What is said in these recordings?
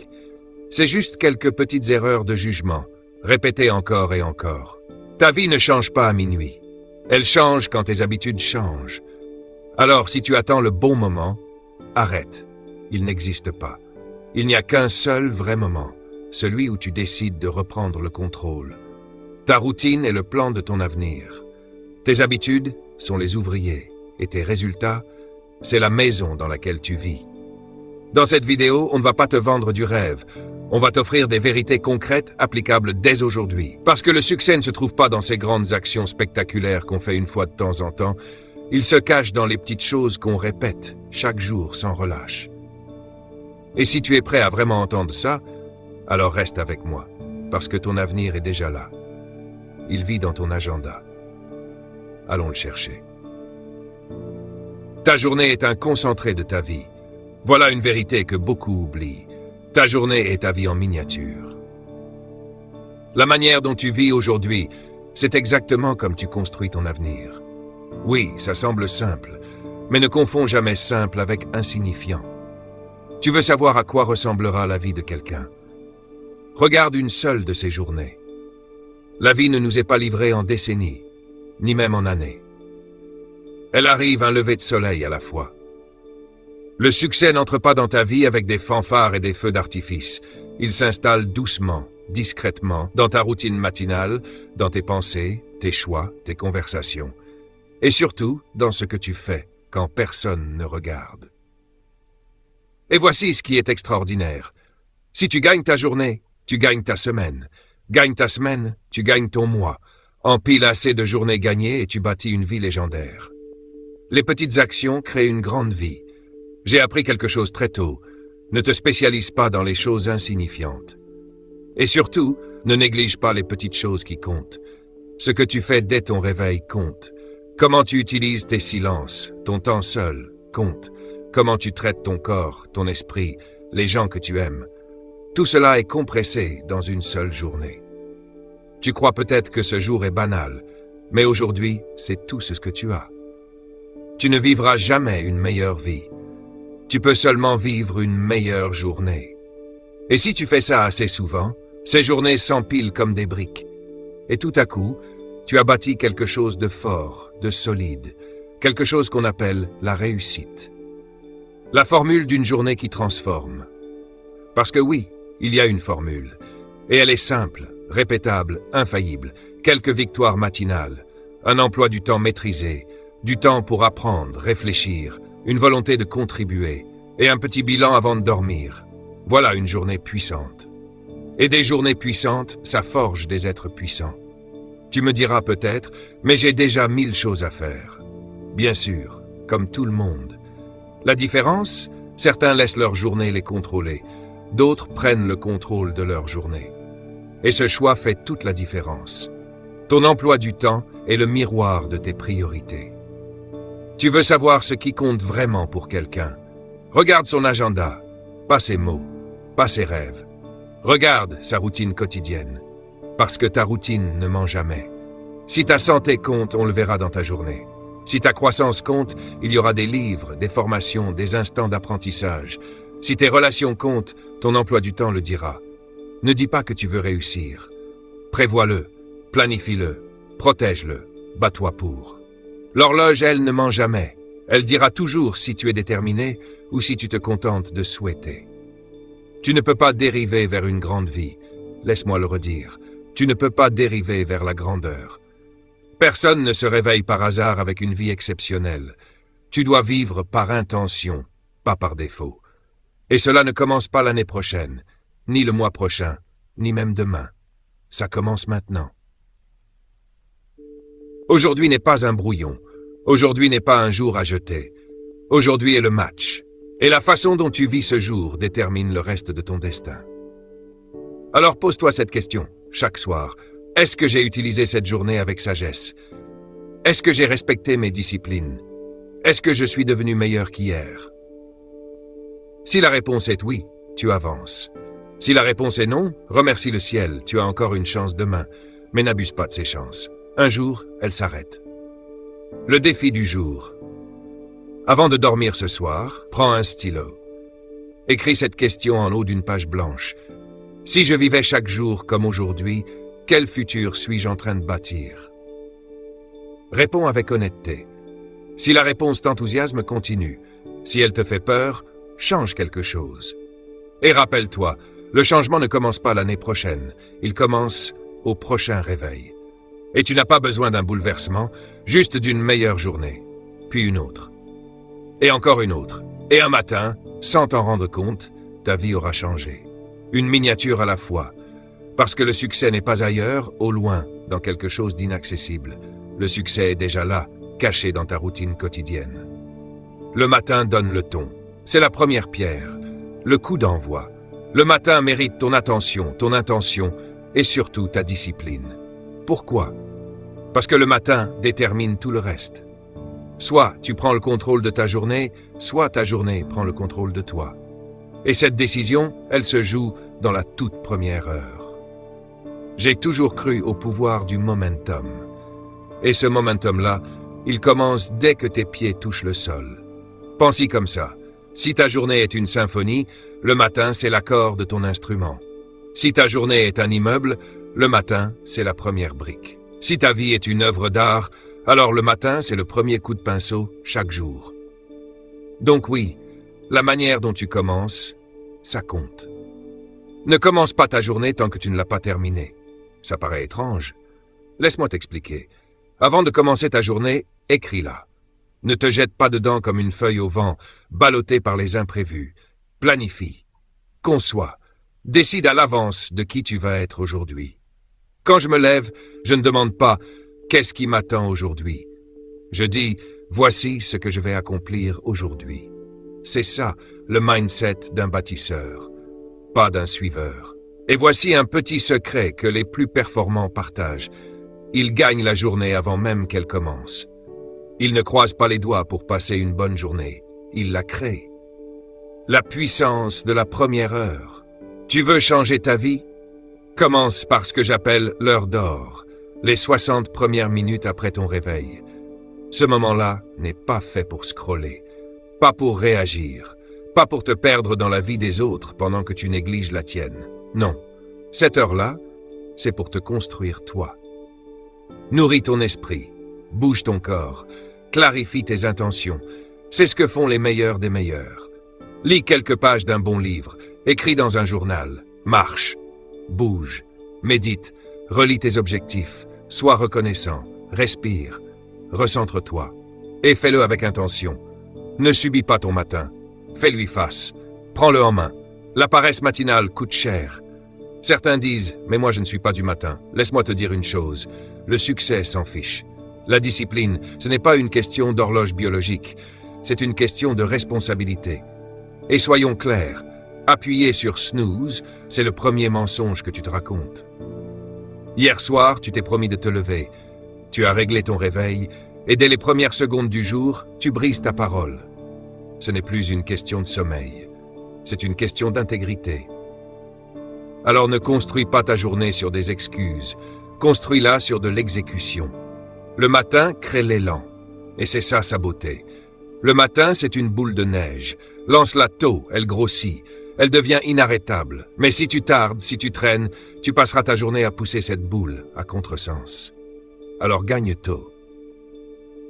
dramatique. C'est juste quelques petites erreurs de jugement, répétées encore et encore. Ta vie ne change pas à minuit. Elle change quand tes habitudes changent. Alors, si tu attends le bon moment, arrête. Il n'existe pas. Il n'y a qu'un seul vrai moment, celui où tu décides de reprendre le contrôle. Ta routine est le plan de ton avenir. Tes habitudes sont les ouvriers, et tes résultats, c'est la maison dans laquelle tu vis. Dans cette vidéo, on ne va pas te vendre du rêve. On va t'offrir des vérités concrètes applicables dès aujourd'hui. Parce que le succès ne se trouve pas dans ces grandes actions spectaculaires qu'on fait une fois de temps en temps. Il se cache dans les petites choses qu'on répète chaque jour sans relâche. Et si tu es prêt à vraiment entendre ça, alors reste avec moi, parce que ton avenir est déjà là. Il vit dans ton agenda. Allons le chercher. Ta journée est un concentré de ta vie. Voilà une vérité que beaucoup oublient. Ta journée est ta vie en miniature. La manière dont tu vis aujourd'hui, c'est exactement comme tu construis ton avenir. Oui, ça semble simple, mais ne confonds jamais simple avec insignifiant. Tu veux savoir à quoi ressemblera la vie de quelqu'un. Regarde une seule de ces journées. La vie ne nous est pas livrée en décennies, ni même en années. Elle arrive un lever de soleil à la fois. Le succès n'entre pas dans ta vie avec des fanfares et des feux d'artifice. Il s'installe doucement, discrètement, dans ta routine matinale, dans tes pensées, tes choix, tes conversations. Et surtout, dans ce que tu fais, quand personne ne regarde. Et voici ce qui est extraordinaire. Si tu gagnes ta journée, tu gagnes ta semaine. Gagne ta semaine, tu gagnes ton mois. Empile assez de journées gagnées et tu bâtis une vie légendaire. Les petites actions créent une grande vie. J'ai appris quelque chose très tôt. Ne te spécialise pas dans les choses insignifiantes. Et surtout, ne néglige pas les petites choses qui comptent. Ce que tu fais dès ton réveil compte. Comment tu utilises tes silences, ton temps seul, compte. Comment tu traites ton corps, ton esprit, les gens que tu aimes. Tout cela est compressé dans une seule journée. Tu crois peut-être que ce jour est banal, mais aujourd'hui, c'est tout ce que tu as. Tu ne vivras jamais une meilleure vie. Tu peux seulement vivre une meilleure journée. Et si tu fais ça assez souvent, ces journées s'empilent comme des briques. Et tout à coup, tu as bâti quelque chose de fort, de solide, quelque chose qu'on appelle la réussite. La formule d'une journée qui transforme. Parce que oui, il y a une formule. Et elle est simple, répétable, infaillible. Quelques victoires matinales, un emploi du temps maîtrisé, du temps pour apprendre, réfléchir, une volonté de contribuer, et un petit bilan avant de dormir. Voilà une journée puissante. Et des journées puissantes, ça forge des êtres puissants. Tu me diras peut-être, mais j'ai déjà 1000 choses à faire. Bien sûr, comme tout le monde. La différence, certains laissent leur journée les contrôler, d'autres prennent le contrôle de leur journée. Et ce choix fait toute la différence. Ton emploi du temps est le miroir de tes priorités. Tu veux savoir ce qui compte vraiment pour quelqu'un. Regarde son agenda, pas ses mots, pas ses rêves. Regarde sa routine quotidienne, parce que ta routine ne ment jamais. Si ta santé compte, on le verra dans ta journée. Si ta croissance compte, il y aura des livres, des formations, des instants d'apprentissage. Si tes relations comptent, ton emploi du temps le dira. Ne dis pas que tu veux réussir. Prévois-le, planifie-le, protège-le, bats-toi pour. L'horloge, elle, ne ment jamais. Elle dira toujours si tu es déterminé ou si tu te contentes de souhaiter. Tu ne peux pas dériver vers une grande vie. Laisse-moi le redire. Tu ne peux pas dériver vers la grandeur. Personne ne se réveille par hasard avec une vie exceptionnelle. Tu dois vivre par intention, pas par défaut. Et cela ne commence pas l'année prochaine, ni le mois prochain, ni même demain. Ça commence maintenant. Aujourd'hui n'est pas un brouillon. Aujourd'hui n'est pas un jour à jeter. Aujourd'hui est le match. Et la façon dont tu vis ce jour détermine le reste de ton destin. Alors pose-toi cette question, chaque soir. Est-ce que j'ai utilisé cette journée avec sagesse? Est-ce que j'ai respecté mes disciplines? Est-ce que je suis devenu meilleur qu'hier? Si la réponse est oui, tu avances. Si la réponse est non, remercie le ciel, tu as encore une chance demain, mais n'abuse pas de ces chances. Un jour, elle s'arrête. Le défi du jour. Avant de dormir ce soir, prends un stylo. Écris cette question en haut d'une page blanche. Si je vivais chaque jour comme aujourd'hui, quel futur suis-je en train de bâtir? Réponds avec honnêteté. Si la réponse t'enthousiasme, continue. Si elle te fait peur, change quelque chose. Et rappelle-toi, le changement ne commence pas l'année prochaine, il commence au prochain réveil. Et tu n'as pas besoin d'un bouleversement, juste d'une meilleure journée, puis une autre. Et encore une autre. Et un matin, sans t'en rendre compte, ta vie aura changé. Une miniature à la fois. Parce que le succès n'est pas ailleurs, au loin, dans quelque chose d'inaccessible. Le succès est déjà là, caché dans ta routine quotidienne. Le matin donne le ton. C'est la première pierre, le coup d'envoi. Le matin mérite ton attention, ton intention et surtout ta discipline. Pourquoi? Parce que le matin détermine tout le reste. Soit tu prends le contrôle de ta journée, soit ta journée prend le contrôle de toi. Et cette décision, elle se joue dans la toute première heure. J'ai toujours cru au pouvoir du momentum. Et ce momentum-là, il commence dès que tes pieds touchent le sol. Pense-y comme ça. Si ta journée est une symphonie, le matin, c'est l'accord de ton instrument. Si ta journée est un immeuble, le matin, c'est la première brique. Si ta vie est une œuvre d'art, alors le matin, c'est le premier coup de pinceau chaque jour. Donc oui, la manière dont tu commences, ça compte. Ne commence pas ta journée tant que tu ne l'as pas terminée. Ça paraît étrange. Laisse-moi t'expliquer. Avant de commencer ta journée, écris-la. Ne te jette pas dedans comme une feuille au vent, ballottée par les imprévus. Planifie. Conçois. Décide à l'avance de qui tu vas être aujourd'hui. Quand je me lève, je ne demande pas « Qu'est-ce qui m'attend aujourd'hui ?» Je dis « Voici ce que je vais accomplir aujourd'hui. » C'est ça, le mindset d'un bâtisseur, pas d'un suiveur. Et voici un petit secret que les plus performants partagent. Ils gagnent la journée avant même qu'elle commence. Ils ne croisent pas les doigts pour passer une bonne journée. Ils la créent. La puissance de la première heure. Tu veux changer ta vie? Commence par ce que j'appelle l'heure d'or, les 60 premières minutes après ton réveil. Ce moment-là n'est pas fait pour scroller, pas pour réagir, pas pour te perdre dans la vie des autres pendant que tu négliges la tienne. Non, cette heure-là, c'est pour te construire toi. Nourris ton esprit, bouge ton corps, clarifie tes intentions. C'est ce que font les meilleurs des meilleurs. Lis quelques pages d'un bon livre, écris dans un journal, marche, bouge, médite, relis tes objectifs, sois reconnaissant, respire, recentre-toi et fais-le avec intention. Ne subis pas ton matin, fais-lui face, prends-le en main. La paresse matinale coûte cher. Certains disent « mais moi je ne suis pas du matin ». Laisse-moi te dire une chose, le succès s'en fiche. La discipline, ce n'est pas une question d'horloge biologique, c'est une question de responsabilité. Et soyons clairs, appuyer sur snooze, c'est le premier mensonge que tu te racontes. Hier soir, tu t'es promis de te lever. Tu as réglé ton réveil, et dès les premières secondes du jour, tu brises ta parole. Ce n'est plus une question de sommeil, c'est une question d'intégrité. Alors ne construis pas ta journée sur des excuses, construis-la sur de l'exécution. Le matin crée l'élan, et c'est ça sa beauté. Le matin, c'est une boule de neige. Lance-la tôt, elle grossit. Elle devient inarrêtable. Mais si tu tardes, si tu traînes, tu passeras ta journée à pousser cette boule à contresens. Alors gagne tôt.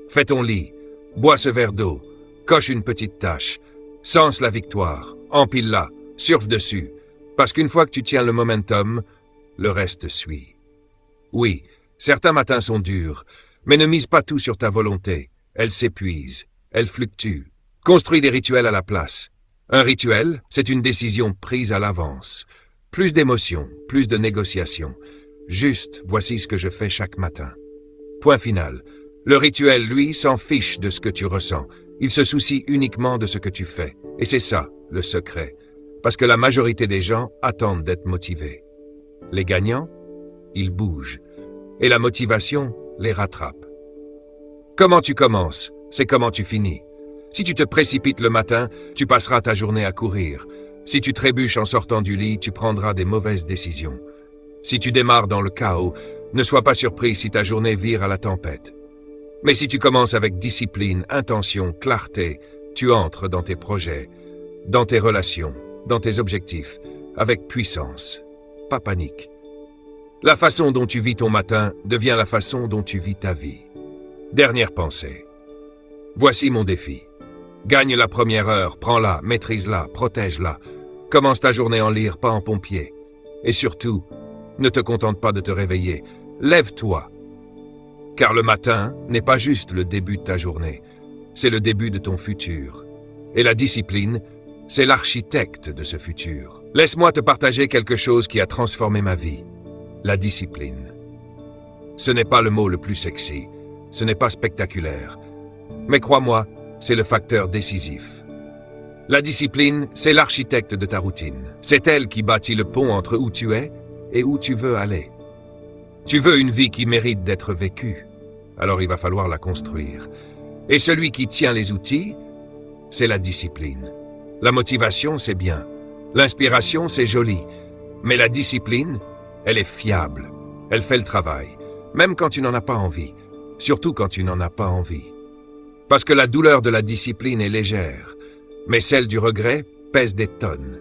Fais ton lit, bois ce verre d'eau, coche une petite tâche, sens la victoire, empile-la, surfe dessus. Parce qu'une fois que tu tiens le momentum, le reste suit. Oui, certains matins sont durs, mais ne mise pas tout sur ta volonté. Elle s'épuise. Elle fluctue. Construis des rituels à la place. Un rituel, c'est une décision prise à l'avance. Plus d'émotion, plus de négociation. Juste, voici ce que je fais chaque matin. Point final. Le rituel, lui, s'en fiche de ce que tu ressens. Il se soucie uniquement de ce que tu fais. Et c'est ça, le secret. Parce que la majorité des gens attendent d'être motivés. Les gagnants, ils bougent. Et la motivation les rattrape. Comment tu commences? C'est comment tu finis. Si tu te précipites le matin, tu passeras ta journée à courir. Si tu trébuches en sortant du lit, tu prendras des mauvaises décisions. Si tu démarres dans le chaos, ne sois pas surpris si ta journée vire à la tempête. Mais si tu commences avec discipline, intention, clarté, tu entres dans tes projets, dans tes relations, dans tes objectifs, avec puissance, pas panique. La façon dont tu vis ton matin devient la façon dont tu vis ta vie. Dernière pensée. Voici mon défi. Gagne la première heure, prends-la, maîtrise-la, protège-la. Commence ta journée en lyre, pas en pompier. Et surtout, ne te contente pas de te réveiller. Lève-toi. Car le matin n'est pas juste le début de ta journée, c'est le début de ton futur. Et la discipline, c'est l'architecte de ce futur. Laisse-moi te partager quelque chose qui a transformé ma vie. La discipline. Ce n'est pas le mot le plus sexy, ce n'est pas spectaculaire. Mais crois-moi, c'est le facteur décisif. La discipline, c'est l'architecte de ta routine. C'est elle qui bâtit le pont entre où tu es et où tu veux aller. Tu veux une vie qui mérite d'être vécue, alors il va falloir la construire. Et celui qui tient les outils, c'est la discipline. La motivation, c'est bien. L'inspiration, c'est joli. Mais la discipline, elle est fiable. Elle fait le travail, même quand tu n'en as pas envie. Surtout quand tu n'en as pas envie. Parce que la douleur de la discipline est légère, mais celle du regret pèse des tonnes.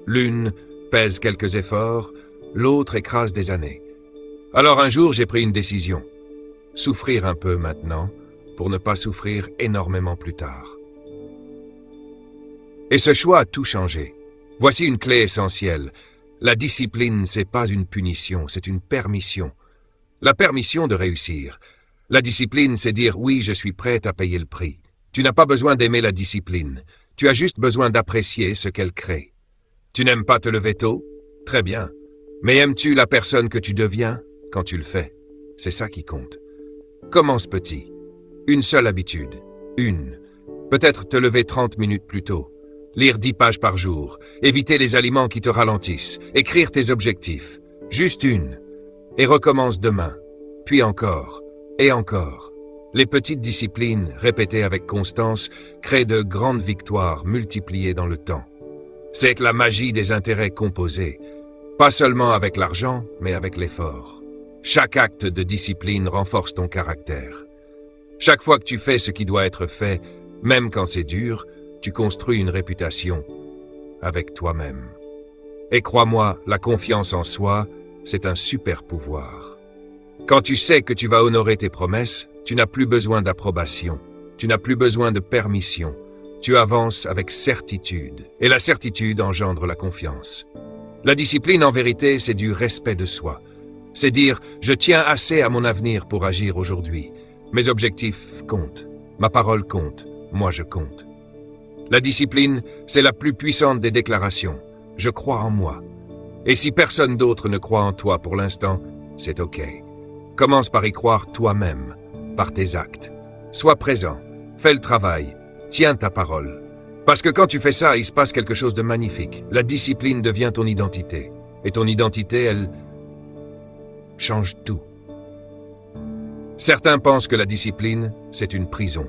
L'une pèse quelques efforts, l'autre écrase des années. Alors un jour, j'ai pris une décision. Souffrir un peu maintenant, pour ne pas souffrir énormément plus tard. Et ce choix a tout changé. Voici une clé essentielle. La discipline, c'est pas une punition, c'est une permission. La permission de réussir. La discipline, c'est dire « oui, je suis prête à payer le prix ». Tu n'as pas besoin d'aimer la discipline. Tu as juste besoin d'apprécier ce qu'elle crée. Tu n'aimes pas te lever tôt? Très bien. Mais aimes-tu la personne que tu deviens quand tu le fais? C'est ça qui compte. Commence petit. Une seule habitude. Une. Peut-être te lever 30 minutes plus tôt. Lire 10 pages par jour. Éviter les aliments qui te ralentissent. Écrire tes objectifs. Juste une. Et recommence demain. Puis encore. Et encore. Les petites disciplines, répétées avec constance, créent de grandes victoires multipliées dans le temps. C'est la magie des intérêts composés. Pas seulement avec l'argent, mais avec l'effort. Chaque acte de discipline renforce ton caractère. Chaque fois que tu fais ce qui doit être fait, même quand c'est dur, tu construis une réputation avec toi-même. Et crois-moi, la confiance en soi, c'est un super pouvoir. Quand tu sais que tu vas honorer tes promesses, tu n'as plus besoin d'approbation, tu n'as plus besoin de permission. Tu avances avec certitude, et la certitude engendre la confiance. La discipline, en vérité, c'est du respect de soi. C'est dire « je tiens assez à mon avenir pour agir aujourd'hui. Mes objectifs comptent, ma parole compte, moi je compte. » La discipline, c'est la plus puissante des déclarations. Je crois en moi. Et si personne d'autre ne croit en toi pour l'instant, c'est OK. Commence par y croire toi-même, par tes actes. Sois présent, fais le travail, tiens ta parole. Parce que quand tu fais ça, il se passe quelque chose de magnifique. La discipline devient ton identité. Et ton identité, elle change tout. Certains pensent que la discipline, c'est une prison.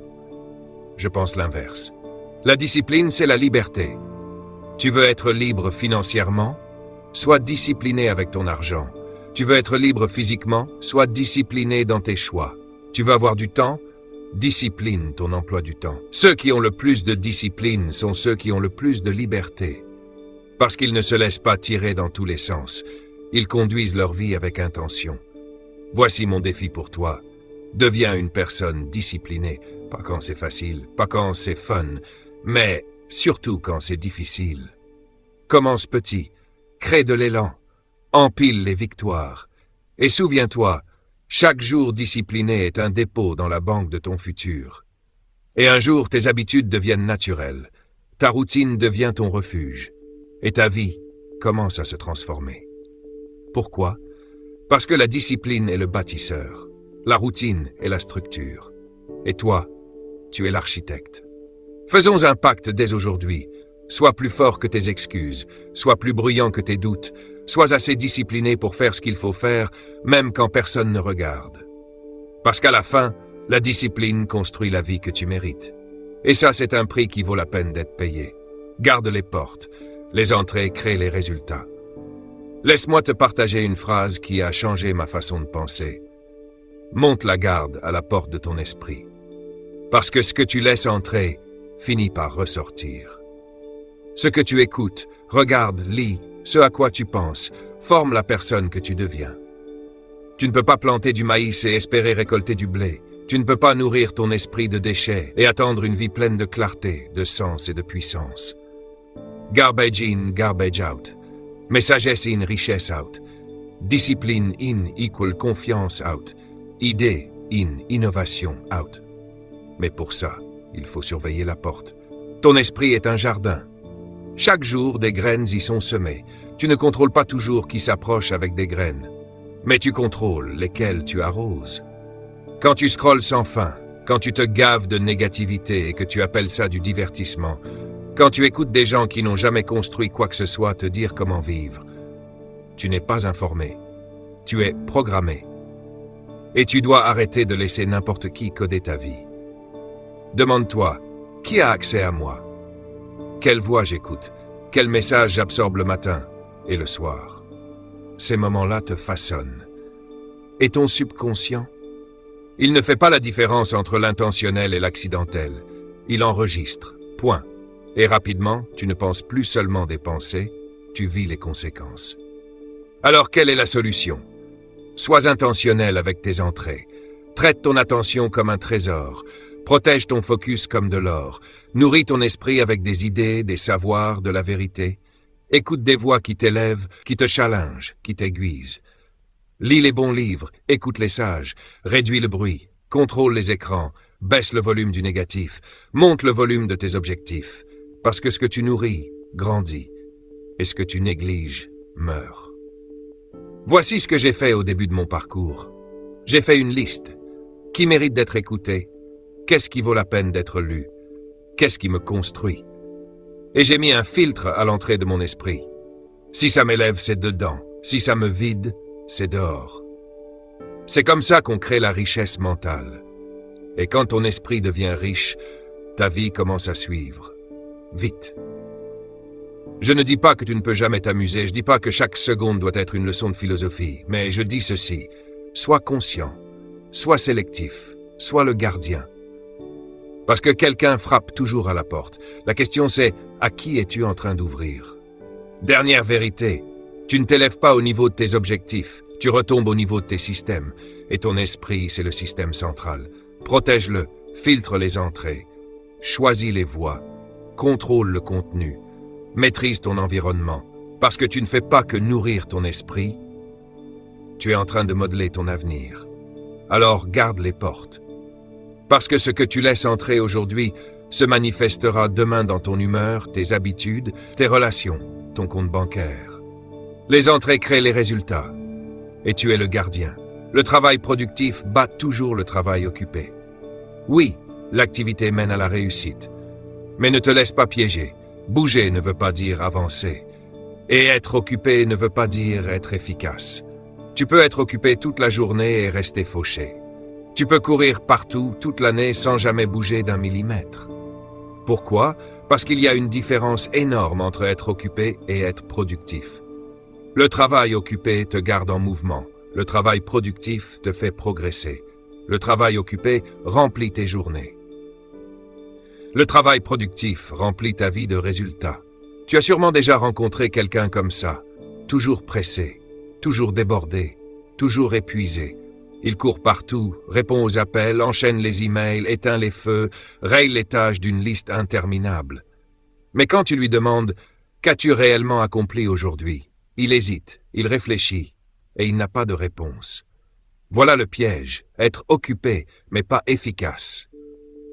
Je pense l'inverse. La discipline, c'est la liberté. Tu veux être libre financièrement? Sois discipliné avec ton argent. Tu veux être libre physiquement? Sois discipliné dans tes choix. Tu veux avoir du temps? Discipline ton emploi du temps. Ceux qui ont le plus de discipline sont ceux qui ont le plus de liberté. Parce qu'ils ne se laissent pas tirer dans tous les sens. Ils conduisent leur vie avec intention. Voici mon défi pour toi. Deviens une personne disciplinée. Pas quand c'est facile, pas quand c'est fun, mais surtout quand c'est difficile. Commence petit, crée de l'élan, empile les victoires. Et souviens-toi, chaque jour discipliné est un dépôt dans la banque de ton futur. Et un jour, tes habitudes deviennent naturelles. Ta routine devient ton refuge. Et ta vie commence à se transformer. Pourquoi? Parce que la discipline est le bâtisseur. La routine est la structure. Et toi, tu es l'architecte. Faisons un pacte dès aujourd'hui. Sois plus fort que tes excuses. Sois plus bruyant que tes doutes. Sois assez discipliné pour faire ce qu'il faut faire, même quand personne ne regarde. Parce qu'à la fin, la discipline construit la vie que tu mérites. Et ça, c'est un prix qui vaut la peine d'être payé. Garde les portes. Les entrées créent les résultats. Laisse-moi te partager une phrase qui a changé ma façon de penser. Monte la garde à la porte de ton esprit. Parce que ce que tu laisses entrer finit par ressortir. Ce que tu écoutes, regardes, lis, ce à quoi tu penses, forme la personne que tu deviens. Tu ne peux pas planter du maïs et espérer récolter du blé. Tu ne peux pas nourrir ton esprit de déchets et attendre une vie pleine de clarté, de sens et de puissance. Garbage in, garbage out. Mais sagesse in, richesse out. Discipline in equal confiance out. Idée in, innovation out. Mais pour ça, il faut surveiller la porte. Ton esprit est un jardin. Chaque jour, des graines y sont semées. Tu ne contrôles pas toujours qui s'approche avec des graines. Mais tu contrôles lesquelles tu arroses. Quand tu scrolles sans fin, quand tu te gaves de négativité et que tu appelles ça du divertissement, quand tu écoutes des gens qui n'ont jamais construit quoi que ce soit te dire comment vivre, tu n'es pas informé. Tu es programmé. Et tu dois arrêter de laisser n'importe qui coder ta vie. Demande-toi, qui a accès à moi? Quelle voix j'écoute? Quel message j'absorbe le matin et le soir? Ces moments-là te façonnent. Et ton subconscient? Il ne fait pas la différence entre l'intentionnel et l'accidentel. Il enregistre, point. Et rapidement, tu ne penses plus seulement des pensées, tu vis les conséquences. Alors quelle est la solution? Sois intentionnel avec tes entrées. Traite ton attention comme un trésor. Protège ton focus comme de l'or. Nourris ton esprit avec des idées, des savoirs, de la vérité. Écoute des voix qui t'élèvent, qui te challengent, qui t'aiguisent. Lis les bons livres, écoute les sages, réduis le bruit, contrôle les écrans, baisse le volume du négatif, monte le volume de tes objectifs. Parce que ce que tu nourris grandit, et ce que tu négliges meurt. Voici ce que j'ai fait au début de mon parcours. J'ai fait une liste. Qui mérite d'être écouté? Qu'est-ce qui vaut la peine d'être lu? Qu'est-ce qui me construit? Et j'ai mis un filtre à l'entrée de mon esprit. Si ça m'élève, c'est dedans. Si ça me vide, c'est dehors. C'est comme ça qu'on crée la richesse mentale. Et quand ton esprit devient riche, ta vie commence à suivre. Vite. Je ne dis pas que tu ne peux jamais t'amuser, je dis pas que chaque seconde doit être une leçon de philosophie, mais je dis ceci. Sois conscient, sois sélectif, sois le gardien. Parce que quelqu'un frappe toujours à la porte. La question c'est, à qui es-tu en train d'ouvrir? Dernière vérité, tu ne t'élèves pas au niveau de tes objectifs, tu retombes au niveau de tes systèmes. Et ton esprit, c'est le système central. Protège-le, filtre les entrées, choisis les voies, contrôle le contenu, maîtrise ton environnement. Parce que tu ne fais pas que nourrir ton esprit, tu es en train de modeler ton avenir. Alors garde les portes. Parce que ce que tu laisses entrer aujourd'hui se manifestera demain dans ton humeur, tes habitudes, tes relations, ton compte bancaire. Les entrées créent les résultats. Et tu es le gardien. Le travail productif bat toujours le travail occupé. Oui, l'activité mène à la réussite. Mais ne te laisse pas piéger. Bouger ne veut pas dire avancer. Et être occupé ne veut pas dire être efficace. Tu peux être occupé toute la journée et rester fauché. Tu peux courir partout, toute l'année, sans jamais bouger d'un millimètre. Pourquoi? Parce qu'il y a une différence énorme entre être occupé et être productif. Le travail occupé te garde en mouvement. Le travail productif te fait progresser. Le travail occupé remplit tes journées. Le travail productif remplit ta vie de résultats. Tu as sûrement déjà rencontré quelqu'un comme ça, toujours pressé, toujours débordé, toujours épuisé. Il court partout, répond aux appels, enchaîne les emails, éteint les feux, raye les tâches d'une liste interminable. Mais quand tu lui demandes « Qu'as-tu réellement accompli aujourd'hui ?» il hésite, il réfléchit, et il n'a pas de réponse. Voilà le piège, être occupé, mais pas efficace.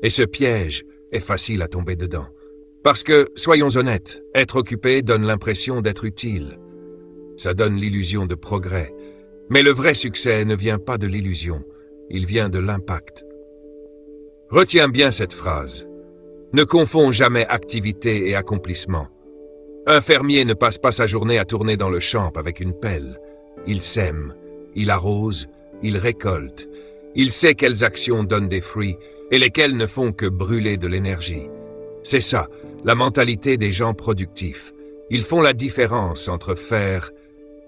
Et ce piège est facile à tomber dedans. Parce que, soyons honnêtes, être occupé donne l'impression d'être utile. Ça donne l'illusion de progrès. Mais le vrai succès ne vient pas de l'illusion, il vient de l'impact. Retiens bien cette phrase. Ne confonds jamais activité et accomplissement. Un fermier ne passe pas sa journée à tourner dans le champ avec une pelle. Il sème, il arrose, il récolte. Il sait quelles actions donnent des fruits et lesquelles ne font que brûler de l'énergie. C'est ça, la mentalité des gens productifs. Ils font la différence entre faire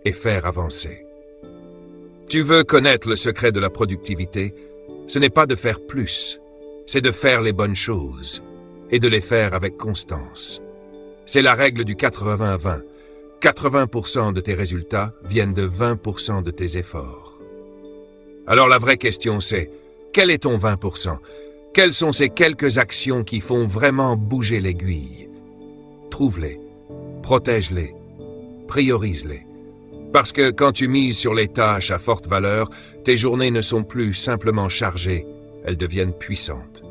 et faire avancer. Tu veux connaître le secret de la productivité? Ce n'est pas de faire plus, c'est de faire les bonnes choses et de les faire avec constance. C'est la règle du 80-20. 80% de tes résultats viennent de 20% de tes efforts. Alors la vraie question c'est, quel est ton 20%? Quelles sont ces quelques actions qui font vraiment bouger l'aiguille? Trouve-les, protège-les, priorise-les. Parce que quand tu mises sur les tâches à forte valeur, tes journées ne sont plus simplement chargées, elles deviennent puissantes.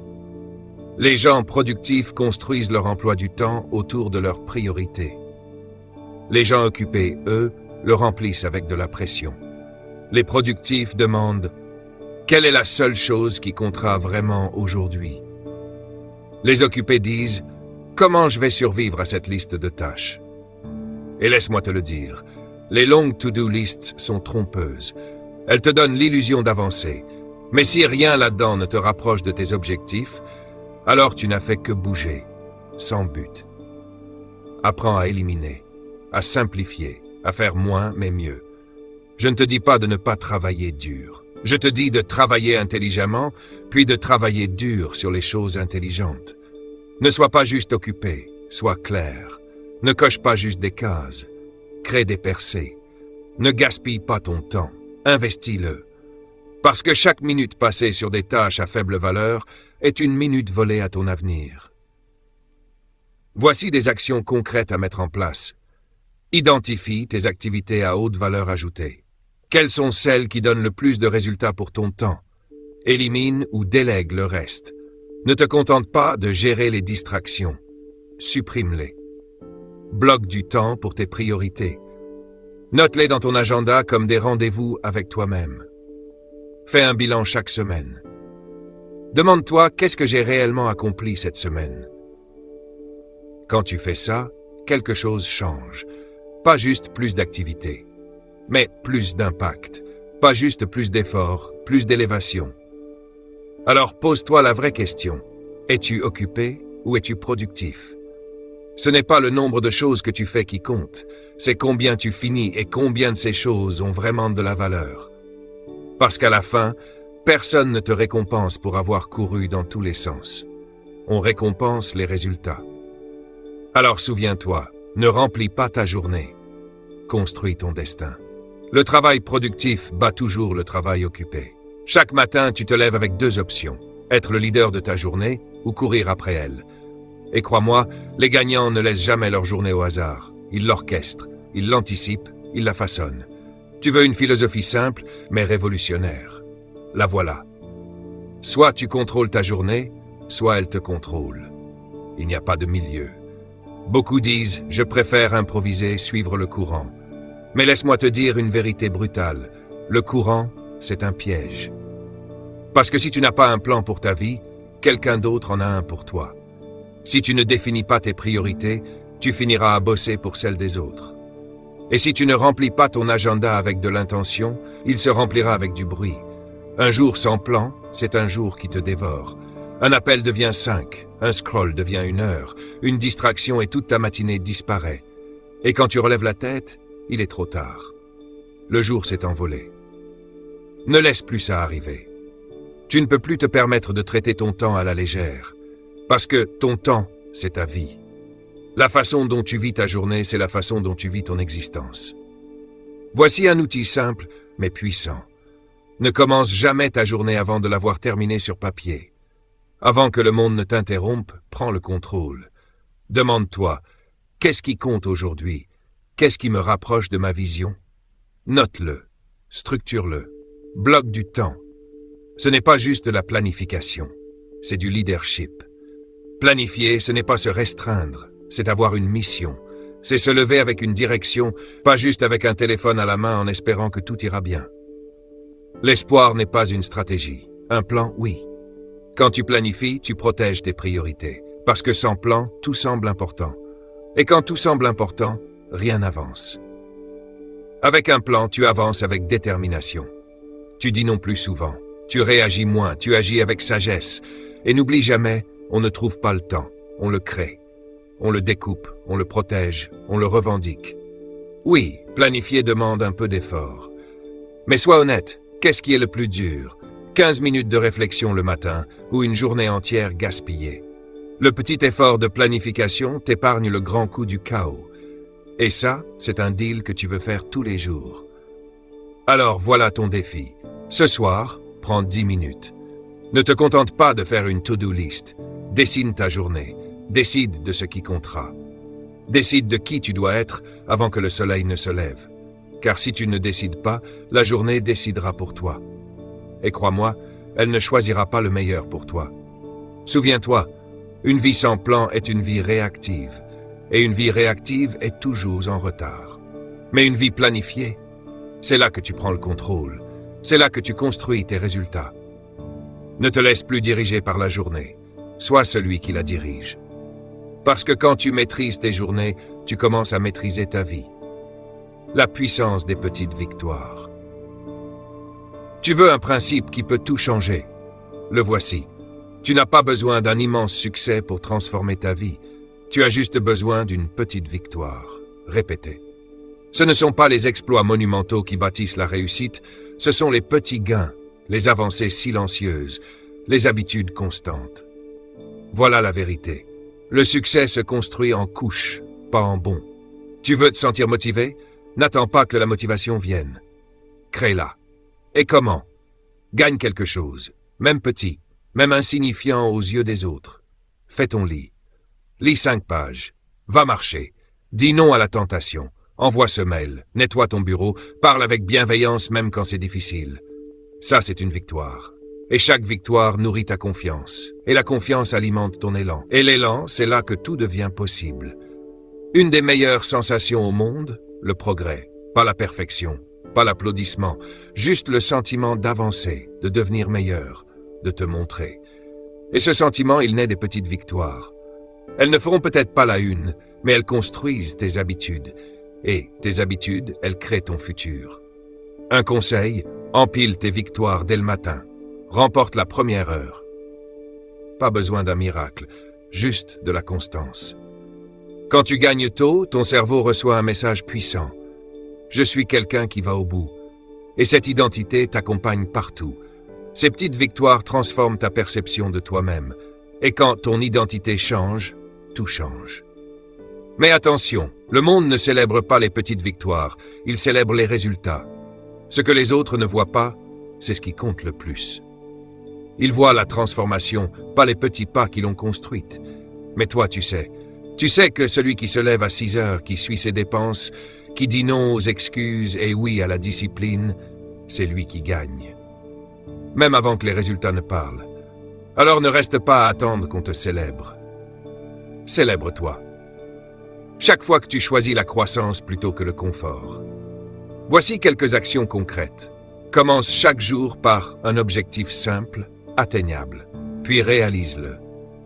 Les gens productifs construisent leur emploi du temps autour de leurs priorités. Les gens occupés, eux, le remplissent avec de la pression. Les productifs demandent « Quelle est la seule chose qui comptera vraiment aujourd'hui ?» Les occupés disent « Comment je vais survivre à cette liste de tâches ?» Et laisse-moi te le dire, les longues to-do lists sont trompeuses. Elles te donnent l'illusion d'avancer. Mais si rien là-dedans ne te rapproche de tes objectifs, alors tu n'as fait que bouger, sans but. Apprends à éliminer, à simplifier, à faire moins mais mieux. Je ne te dis pas de ne pas travailler dur. Je te dis de travailler intelligemment, puis de travailler dur sur les choses intelligentes. Ne sois pas juste occupé, sois clair. Ne coche pas juste des cases. Crée des percées. Ne gaspille pas ton temps, investis-le. Parce que chaque minute passée sur des tâches à faible valeur est une minute volée à ton avenir. Voici des actions concrètes à mettre en place. Identifie tes activités à haute valeur ajoutée. Quelles sont celles qui donnent le plus de résultats pour ton temps? Élimine ou délègue le reste. Ne te contente pas de gérer les distractions. Supprime-les. Bloque du temps pour tes priorités. Note-les dans ton agenda comme des rendez-vous avec toi-même. Fais un bilan chaque semaine. Demande-toi qu'est-ce que j'ai réellement accompli cette semaine. Quand tu fais ça, quelque chose change. Pas juste plus d'activité, mais plus d'impact. Pas juste plus d'efforts, plus d'élévation. Alors pose-toi la vraie question. Es-tu occupé ou es-tu productif? Ce n'est pas le nombre de choses que tu fais qui compte, c'est combien tu finis et combien de ces choses ont vraiment de la valeur. Parce qu'à la fin, personne ne te récompense pour avoir couru dans tous les sens. On récompense les résultats. Alors souviens-toi, ne remplis pas ta journée. Construis ton destin. Le travail productif bat toujours le travail occupé. Chaque matin, tu te lèves avec deux options. Être le leader de ta journée ou courir après elle. Et crois-moi, les gagnants ne laissent jamais leur journée au hasard. Ils l'orchestrent, ils l'anticipent, ils la façonnent. Tu veux une philosophie simple, mais révolutionnaire. La voilà. Soit tu contrôles ta journée, soit elle te contrôle. Il n'y a pas de milieu. Beaucoup disent « je préfère improviser, suivre le courant ». Mais laisse-moi te dire une vérité brutale. Le courant, c'est un piège. Parce que si tu n'as pas un plan pour ta vie, quelqu'un d'autre en a un pour toi. Si tu ne définis pas tes priorités, tu finiras à bosser pour celles des autres. Et si tu ne remplis pas ton agenda avec de l'intention, il se remplira avec du bruit. Un jour sans plan, c'est un jour qui te dévore. Un appel devient 5, un scroll devient 1 heure, une distraction et toute ta matinée disparaît. Et quand tu relèves la tête, il est trop tard. Le jour s'est envolé. Ne laisse plus ça arriver. Tu ne peux plus te permettre de traiter ton temps à la légère. Parce que ton temps, c'est ta vie. La façon dont tu vis ta journée, c'est la façon dont tu vis ton existence. Voici un outil simple, mais puissant. Ne commence jamais ta journée avant de l'avoir terminée sur papier. Avant que le monde ne t'interrompe, prends le contrôle. Demande-toi, qu'est-ce qui compte aujourd'hui? Qu'est-ce qui me rapproche de ma vision? Note-le, structure-le, bloque du temps. Ce n'est pas juste de la planification, c'est du leadership. Planifier, ce n'est pas se restreindre, c'est avoir une mission. C'est se lever avec une direction, pas juste avec un téléphone à la main en espérant que tout ira bien. L'espoir n'est pas une stratégie. Un plan, oui. Quand tu planifies, tu protèges tes priorités. Parce que sans plan, tout semble important. Et quand tout semble important, rien n'avance. Avec un plan, tu avances avec détermination. Tu dis non plus souvent. Tu réagis moins, tu agis avec sagesse. Et n'oublie jamais, on ne trouve pas le temps, on le crée. On le découpe, on le protège, on le revendique. Oui, planifier demande un peu d'effort. Mais sois honnête, qu'est-ce qui est le plus dur? 15 minutes de réflexion le matin ou une journée entière gaspillée? Le petit effort de planification t'épargne le grand coup du chaos. Et ça, c'est un deal que tu veux faire tous les jours. Alors voilà ton défi. Ce soir, prends 10 minutes. Ne te contente pas de faire une to-do list. Dessine ta journée. Décide de ce qui comptera. Décide de qui tu dois être avant que le soleil ne se lève. Car si tu ne décides pas, la journée décidera pour toi. Et crois-moi, elle ne choisira pas le meilleur pour toi. Souviens-toi, une vie sans plan est une vie réactive. Et une vie réactive est toujours en retard. Mais une vie planifiée, c'est là que tu prends le contrôle. C'est là que tu construis tes résultats. Ne te laisse plus diriger par la journée. Sois celui qui la dirige. Parce que quand tu maîtrises tes journées, tu commences à maîtriser ta vie. La puissance des petites victoires. Tu veux un principe qui peut tout changer. Le voici. Tu n'as pas besoin d'un immense succès pour transformer ta vie. Tu as juste besoin d'une petite victoire. Répétez. Ce ne sont pas les exploits monumentaux qui bâtissent la réussite, ce sont les petits gains, les avancées silencieuses, les habitudes constantes. Voilà la vérité. Le succès se construit en couches, pas en bonds. Tu veux te sentir motivé? N'attends pas que la motivation vienne. Crée-la. Et comment? Gagne quelque chose, même petit, même insignifiant aux yeux des autres. Fais ton lit. Lis 5 pages. Va marcher. Dis non à la tentation. Envoie ce mail. Nettoie ton bureau. Parle avec bienveillance même quand c'est difficile. Ça, c'est une victoire. Et chaque victoire nourrit ta confiance. Et la confiance alimente ton élan. Et l'élan, c'est là que tout devient possible. Une des meilleures sensations au monde, le progrès. Pas la perfection, pas l'applaudissement. Juste le sentiment d'avancer, de devenir meilleur, de te montrer. Et ce sentiment, il naît des petites victoires. Elles ne feront peut-être pas la une, mais elles construisent tes habitudes. Et tes habitudes, elles créent ton futur. Un conseil, empile tes victoires dès le matin. Remporte la première heure. Pas besoin d'un miracle, juste de la constance. Quand tu gagnes tôt, ton cerveau reçoit un message puissant. Je suis quelqu'un qui va au bout. Et cette identité t'accompagne partout. Ces petites victoires transforment ta perception de toi-même. Et quand ton identité change, tout change. Mais attention, le monde ne célèbre pas les petites victoires, il célèbre les résultats. Ce que les autres ne voient pas, c'est ce qui compte le plus. Ils voient la transformation, pas les petits pas qui l'ont construite. Mais toi, tu sais que celui qui se lève à 6 heures, qui suit ses dépenses, qui dit non aux excuses et oui à la discipline, c'est lui qui gagne. Même avant que les résultats ne parlent. Alors ne reste pas à attendre qu'on te célèbre. Célèbre-toi. Chaque fois que tu choisis la croissance plutôt que le confort. Voici quelques actions concrètes. Commence chaque jour par un objectif simple, atteignable, puis réalise-le.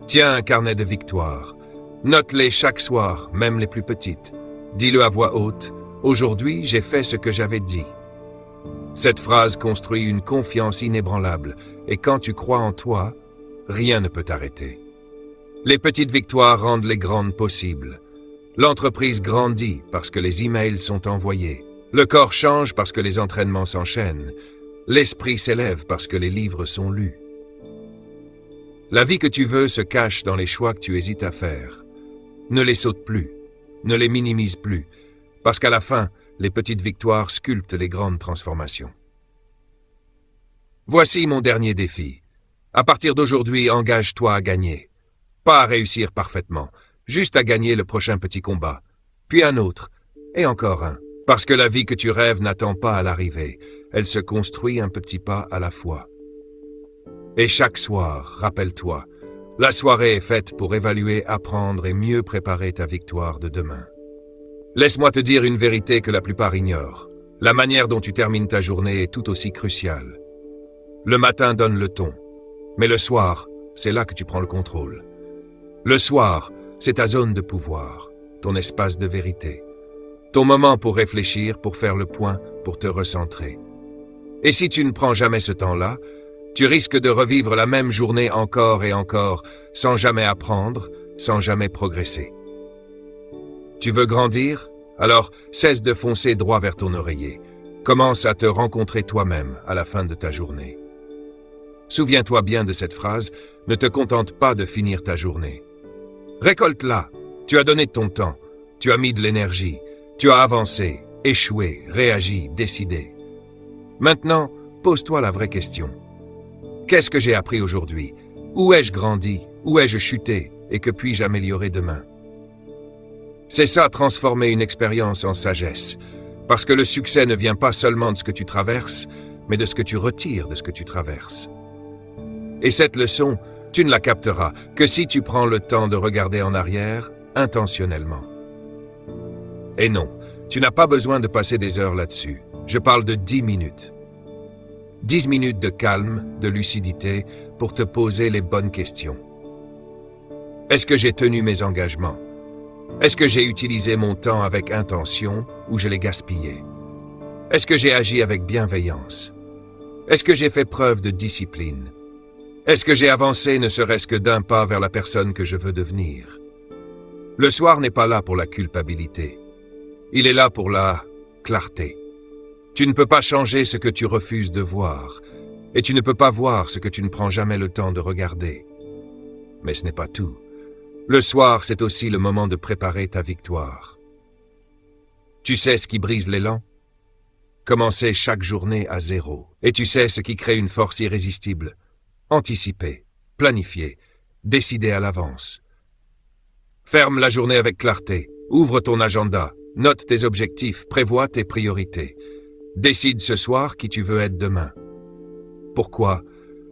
Tiens un carnet de victoires. Note-les chaque soir, même les plus petites. Dis-le à voix haute. Aujourd'hui, j'ai fait ce que j'avais dit. Cette phrase construit une confiance inébranlable, et quand tu crois en toi, rien ne peut t'arrêter. Les petites victoires rendent les grandes possibles. L'entreprise grandit parce que les emails sont envoyés. Le corps change parce que les entraînements s'enchaînent. L'esprit s'élève parce que les livres sont lus. La vie que tu veux se cache dans les choix que tu hésites à faire. Ne les saute plus, ne les minimise plus, parce qu'à la fin, les petites victoires sculptent les grandes transformations. Voici mon dernier défi. À partir d'aujourd'hui, engage-toi à gagner. Pas à réussir parfaitement, juste à gagner le prochain petit combat, puis un autre, et encore un. Parce que la vie que tu rêves n'attend pas à l'arrivée, elle se construit un petit pas à la fois. Et chaque soir, rappelle-toi, la soirée est faite pour évaluer, apprendre et mieux préparer ta victoire de demain. Laisse-moi te dire une vérité que la plupart ignorent. La manière dont tu termines ta journée est tout aussi cruciale. Le matin donne le ton, mais le soir, c'est là que tu prends le contrôle. Le soir, c'est ta zone de pouvoir, ton espace de vérité. Ton moment pour réfléchir, pour faire le point, pour te recentrer. Et si tu ne prends jamais ce temps-là, tu risques de revivre la même journée encore et encore, sans jamais apprendre, sans jamais progresser. Tu veux grandir? Alors cesse de foncer droit vers ton oreiller. Commence à te rencontrer toi-même à la fin de ta journée. Souviens-toi bien de cette phrase, ne te contente pas de finir ta journée. Récolte-la. Tu as donné de ton temps. Tu as mis de l'énergie. Tu as avancé, échoué, réagi, décidé. Maintenant, pose-toi la vraie question. Qu'est-ce que j'ai appris aujourd'hui? Où ai-je grandi? Où ai-je chuté? Et que puis-je améliorer demain? C'est ça, transformer une expérience en sagesse. Parce que le succès ne vient pas seulement de ce que tu traverses, mais de ce que tu retires de ce que tu traverses. Et cette leçon, tu ne la capteras que si tu prends le temps de regarder en arrière, intentionnellement. Et non, tu n'as pas besoin de passer des heures là-dessus. Je parle de 10 minutes. 10 minutes de calme, de lucidité, pour te poser les bonnes questions. Est-ce que j'ai tenu mes engagements? Est-ce que j'ai utilisé mon temps avec intention ou je l'ai gaspillé? Est-ce que j'ai agi avec bienveillance? Est-ce que j'ai fait preuve de discipline? Est-ce que j'ai avancé ne serait-ce que d'un pas vers la personne que je veux devenir? Le soir n'est pas là pour la culpabilité. Il est là pour la clarté. Tu ne peux pas changer ce que tu refuses de voir, et tu ne peux pas voir ce que tu ne prends jamais le temps de regarder. Mais ce n'est pas tout. Le soir, c'est aussi le moment de préparer ta victoire. Tu sais ce qui brise l'élan? Commencer chaque journée à zéro. Et tu sais ce qui crée une force irrésistible? Anticiper, planifier, décider à l'avance. Ferme la journée avec clarté, ouvre ton agenda, note tes objectifs, prévois tes priorités. Décide ce soir qui tu veux être demain. Pourquoi?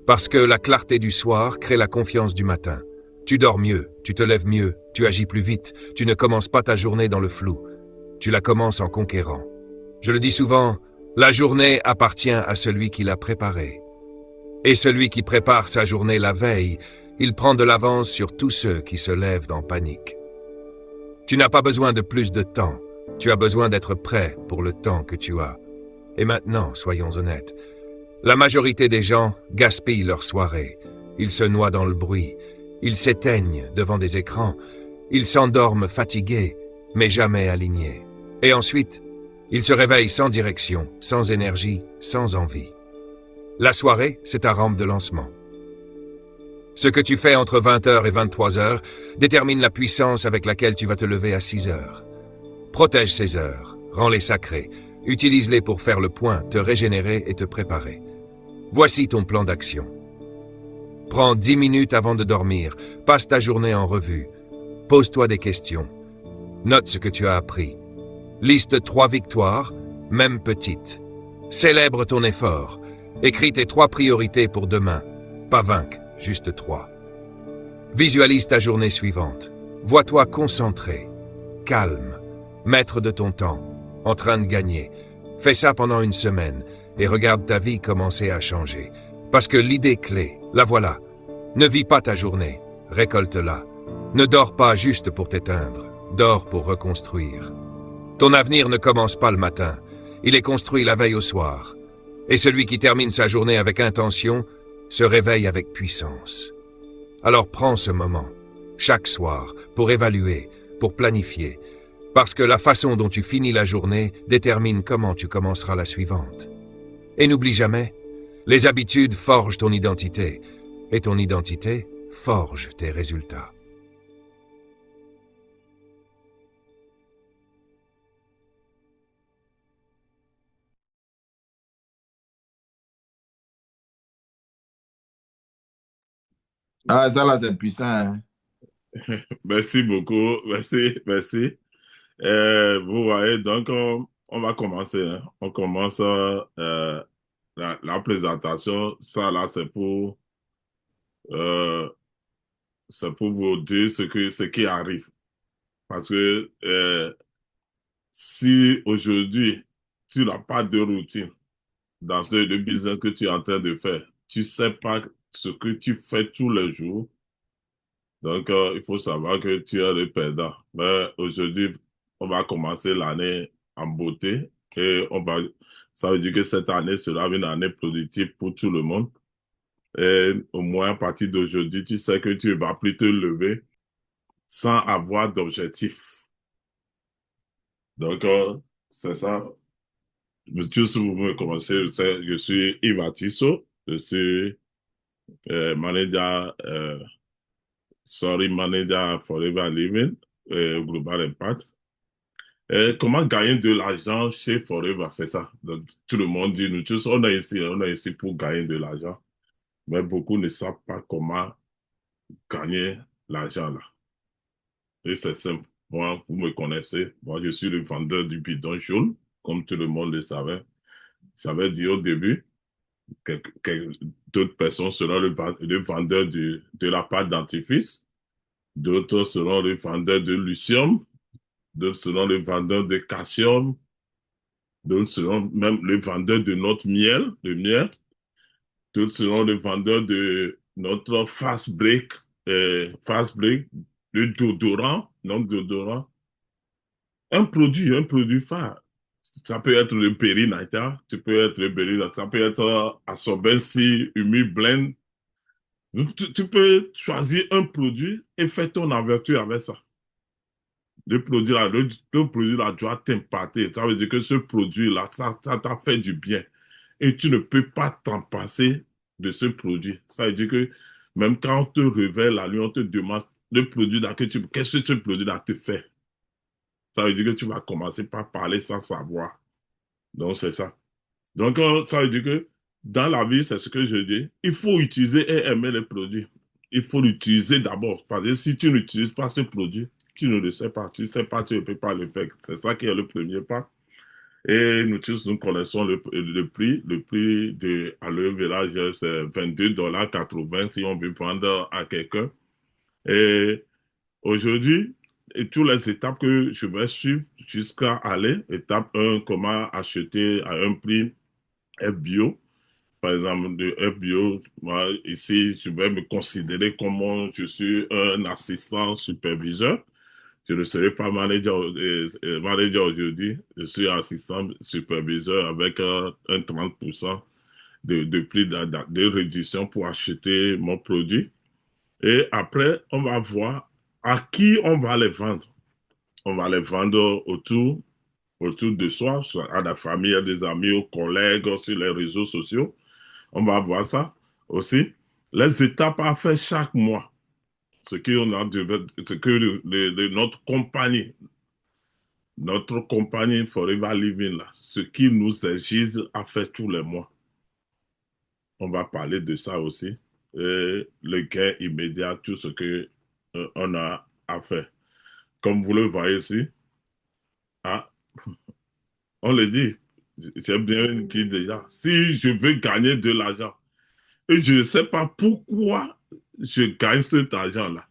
Parce que la clarté du soir crée la confiance du matin. Tu dors mieux, tu te lèves mieux, tu agis plus vite, tu ne commences pas ta journée dans le flou. Tu la commences en conquérant. Je le dis souvent, la journée appartient à celui qui l'a préparée. Et celui qui prépare sa journée la veille, il prend de l'avance sur tous ceux qui se lèvent en panique. Tu n'as pas besoin de plus de temps, tu as besoin d'être prêt pour le temps que tu as. Et maintenant, soyons honnêtes, la majorité des gens gaspillent leur soirée. Ils se noient dans le bruit, ils s'éteignent devant des écrans, ils s'endorment fatigués, mais jamais alignés. Et ensuite, ils se réveillent sans direction, sans énergie, sans envie. La soirée, c'est ta rampe de lancement. Ce que tu fais entre 20h et 23h détermine la puissance avec laquelle tu vas te lever à 6h. Protège ces heures, rends-les sacrées, utilise-les pour faire le point, te régénérer et te préparer. Voici ton plan d'action. Prends 10 minutes avant de dormir, passe ta journée en revue, pose-toi des questions, note ce que tu as appris, liste 3 victoires, même petites, célèbre ton effort, écris tes 3 priorités pour demain, pas vaincre, juste 3. Visualise ta journée suivante, vois-toi concentré, calme, maître de ton temps, en train de gagner. Fais ça pendant une semaine et regarde ta vie commencer à changer. Parce que l'idée clé, la voilà. Ne vis pas ta journée, récolte-la. Ne dors pas juste pour t'éteindre, dors pour reconstruire. Ton avenir ne commence pas le matin, il est construit la veille au soir. Et celui qui termine sa journée avec intention se réveille avec puissance. Alors prends ce moment, chaque soir, pour évaluer, pour planifier, parce que la façon dont tu finis la journée détermine comment tu commenceras la suivante. Et n'oublie jamais, les habitudes forgent ton identité, et ton identité forge tes résultats. Ah, ça là, c'est puissant, hein. Merci beaucoup, merci. Vous voyez, donc on va commencer, hein. On commence la présentation. Ça là, euh, c'est pour vous dire ce qui arrive. Parce que si aujourd'hui tu n'as pas de routine dans le business que tu es en train de faire, tu sais pas ce que tu fais tous les jours. Donc, il faut savoir que tu es le perdant. Mais aujourd'hui, on va commencer l'année en beauté et ça veut dire que cette année sera une année productive pour tout le monde. Et au moins, à partir d'aujourd'hui, tu sais que tu ne vas plus te lever sans avoir d'objectif. Donc, c'est ça. Monsieur, si vous me commencez, je suis Yves Atisso, je suis manager Sorry Manager Forever Living, Global Impact. Comment gagner de l'argent chez Forever, c'est ça. Donc, tout le monde dit, nous tous, on est ici pour gagner de l'argent. Mais beaucoup ne savent pas comment gagner l'argent là. Et c'est simple. Moi, vous me connaissez. Moi, je suis le vendeur du bidon jaune, comme tout le monde le savait. J'avais dit au début, d'autres personnes seront le vendeur de la pâte dentifrice, d'autres seront le vendeur de lithium, d'autres seront le vendeur de calcium, d'autres seront même le vendeur de notre miel, le miel, d'autres seront le vendeur de notre fast break, le déodorant, non déodorant, un produit phare. Ça peut être le Peri-Niter, tu peux être le Peri, ça peut être Absorbency, Humi Blend. Tu peux choisir un produit et faire ton averture avec ça. Le produit là doit t'impacter. Ça veut dire que ce produit-là, ça t'a fait du bien. Et tu ne peux pas t'en passer de ce produit. Ça veut dire que même quand on te révèle la nuit, on te demande le produit là qu'est-ce que ce produit-là te fait? Ça veut dire que tu vas commencer par parler sans savoir. Donc, c'est ça. Donc, ça veut dire que dans la vie, c'est ce que je dis, il faut utiliser et aimer les produits. Il faut l'utiliser d'abord. Parce que si tu n'utilises pas ce produit, tu ne le sais pas. Tu ne sais pas, tu ne peux pas le faire. C'est ça qui est le premier pas. Et nous tous, nous connaissons le prix. Le prix de aloe vera gel, c'est 22,80 $ si on veut vendre à quelqu'un. Et aujourd'hui, et toutes les étapes que je vais suivre jusqu'à aller, étape un, comment acheter à un prix bio. Par exemple, de FBO, moi, ici, je vais me considérer comme je suis un assistant superviseur. Je ne serai pas manager aujourd'hui. Je suis assistant superviseur avec un 30% de prix de réduction pour acheter mon produit. Et après, on va voir à qui on va les vendre. On va les vendre autour de soi, soit à la famille, à des amis, aux collègues, sur les réseaux sociaux. On va voir ça aussi. Les étapes à faire chaque mois. Ce que notre compagnie Forever Living, là, ce qu'ils nous exige à faire tous les mois. On va parler de ça aussi. Et le gain immédiat, tout ce que on a à faire. Comme vous le voyez ici, ah, on le dit, j'ai bien dit déjà, si je veux gagner de l'argent, et je ne sais pas pourquoi je gagne cet argent-là.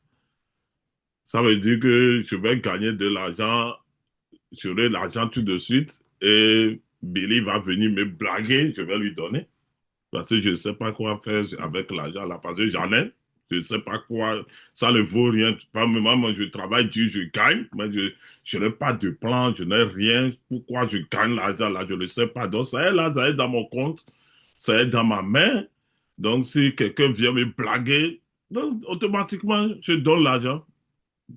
Ça veut dire que je vais gagner de l'argent, j'aurai l'argent tout de suite et Billy va venir me blaguer, je vais lui donner. Parce que je ne sais pas quoi faire avec l'argent là, parce que j'en ai. Je ne sais pas quoi, ça ne vaut rien. Pas moi, je travaille dur, je gagne, mais je n'ai pas de plan, je n'ai rien. Pourquoi je gagne l'argent là, je ne sais pas. Donc ça est là, ça est dans mon compte, ça est dans ma main. Donc si quelqu'un vient me blaguer, donc, automatiquement, je donne l'argent.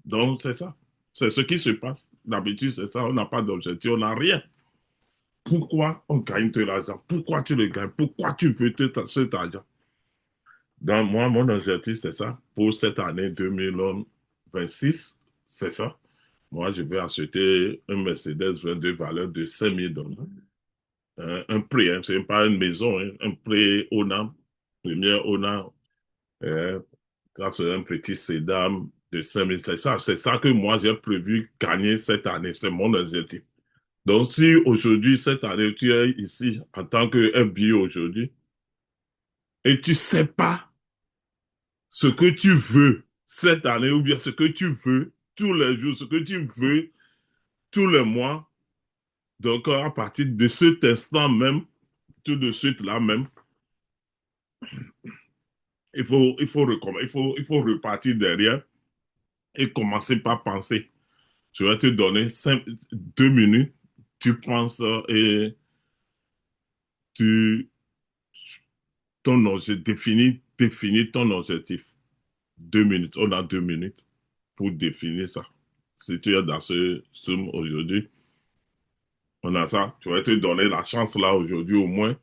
Donc, c'est ça. C'est ce qui se passe. D'habitude, c'est ça. On n'a pas d'objectif, on n'a rien. Pourquoi on gagne de l'argent? Pourquoi tu le gagnes? Pourquoi tu veux cet argent? Donc, moi, mon objectif, c'est ça. Pour cette année 2026, c'est ça. Moi, je vais acheter un Mercedes 22 valeur de 5 000 $. Un prix, hein, c'est pas une maison, hein, un prix Ona, première Ona. euh, Ça, c'est un petit sédan de 5 000. C'est ça que moi, j'ai prévu gagner cette année. C'est mon objectif. Donc, si aujourd'hui, cette année, tu es ici en tant que FBO aujourd'hui, et tu sais pas ce que tu veux cette année, ou bien ce que tu veux tous les jours, ce que tu veux tous les mois, donc à partir de cet instant même, tout de suite là même, il faut repartir derrière et commencer par penser. Je vais te donner 2 minutes. Tu penses et tu définis ton objectif. 2 minutes. On a 2 minutes pour définir ça. Si tu es dans ce Zoom aujourd'hui, on a ça. Tu vas te donner la chance là aujourd'hui au moins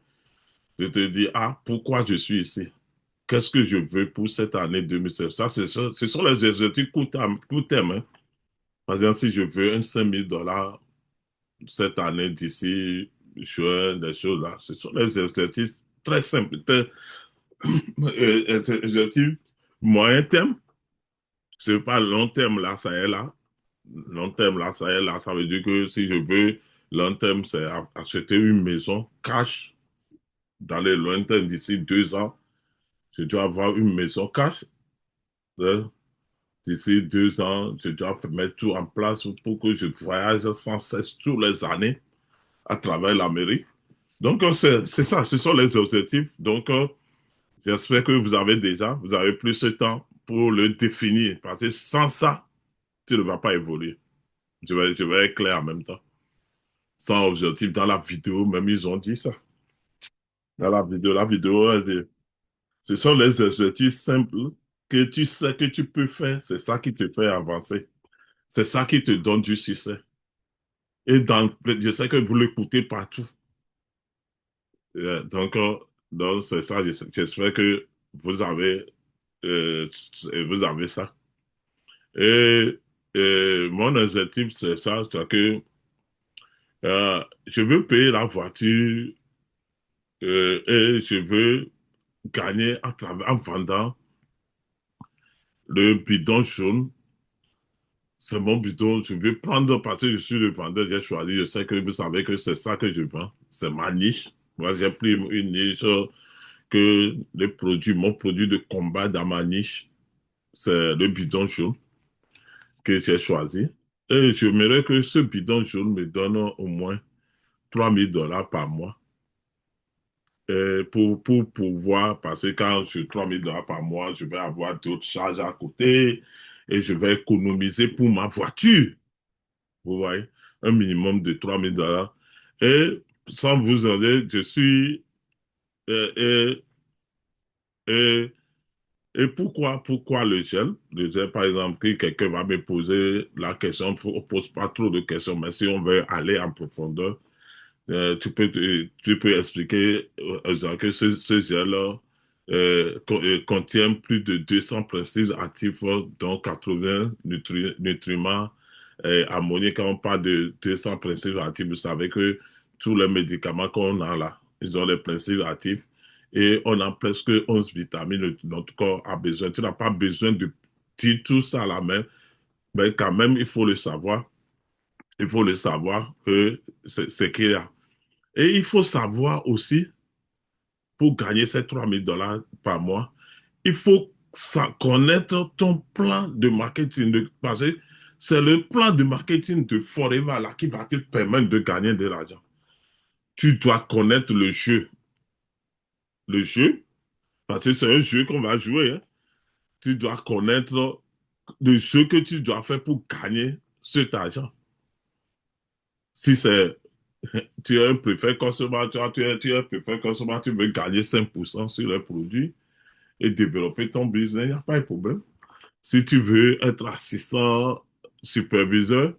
de te dire, ah, pourquoi je suis ici? qu'est-ce que je veux pour cette année 2016? Ça, ce sont les objectifs court terme, hein. Par exemple, si je veux un $5 000 cette année d'ici juin, des choses là, ce sont les objectifs très simples, objectifs moyen terme. C'est pas long terme là, ça est là. Long terme là, ça est là. Ça veut dire que si je veux long terme, c'est acheter une maison cash dans les lointains d'ici 2 ans. Je dois avoir une maison cash. Hein. D'ici 2 ans, je dois mettre tout en place pour que je voyage sans cesse toutes les années à travers l'Amérique. Donc, c'est ça, ce sont les objectifs. Donc, j'espère que vous avez plus de temps pour le définir. Parce que sans ça, tu ne vas pas évoluer. Je vais être clair en même temps. Sans objectif, dans la vidéo, même ils ont dit ça. Dans la vidéo, elle dit, ce sont les objectifs simples que tu sais que tu peux faire. C'est ça qui te fait avancer. C'est ça qui te donne du succès. Et je sais que vous l'écoutez partout. Donc, c'est ça. J'espère que vous avez, euh, vous avez ça. Et, mon objectif, c'est ça, c'est que je veux payer la voiture et je veux gagner en vendant le bidon jaune. C'est mon bidon. Je veux prendre parce que je suis le vendeur. J'ai choisi. Je sais que vous savez que c'est ça que je vends. C'est ma niche. Moi, j'ai pris une niche que mon produit de combat dans ma niche, c'est le bidon jaune que j'ai choisi. Et j'aimerais que ce bidon jaune me donne au moins $3 000 par mois. Pour pouvoir, parce que quand je $3 000 par mois, je vais avoir d'autres charges à côté et je vais économiser pour ma voiture. Vous voyez, un minimum de $3 000. Et sans vous aider, je suis... euh, et, et, et pourquoi le gel? Le gel, par exemple, que quelqu'un va me poser la question, on ne pose pas trop de questions, mais si on veut aller en profondeur, tu peux expliquer que ce gel-là contient plus de 200 principes actifs, dont 80 nutriments ammoniés. Quand on parle de 200 principes actifs, vous savez que tous les médicaments qu'on a là, ils ont les principes actifs et on a presque 11 vitamines que notre corps a besoin. Tu n'as pas besoin de dire tout ça à la main, mais quand même, il faut le savoir. Il faut le savoir que c'est qu'il y a. Et il faut savoir aussi, pour gagner ces $3 000 par mois, il faut connaître ton plan de marketing. Parce que c'est le plan de marketing de Forever là, qui va te permettre de gagner de l'argent. Tu dois connaître le jeu. Le jeu, parce que c'est un jeu qu'on va jouer. Hein. Tu dois connaître le jeu que tu dois faire pour gagner cet argent. Si c'est tu es un préfet consommateur, tu es un préfet consommateur, tu veux gagner 5% sur les produits et développer ton business, il n'y a pas de problème. Si tu veux être assistant superviseur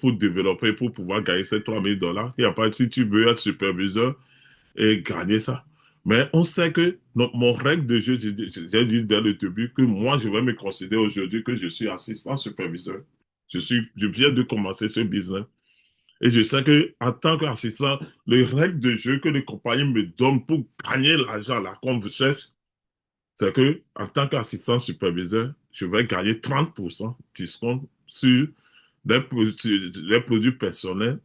pour développer, pour pouvoir gagner ces $3 000, il n'y a pas de si tu veux être superviseur et gagner ça. Mais on sait que mon règle de jeu, j'ai dit dès le début que moi, je vais me considérer aujourd'hui que je suis assistant superviseur. Je viens de commencer ce business. Et je sais que en tant qu'assistant, les règles de jeu que les compagnies me donnent pour gagner l'argent là qu'on cherche, c'est que en tant qu'assistant superviseur, je vais gagner 30% discount sur les produits personnels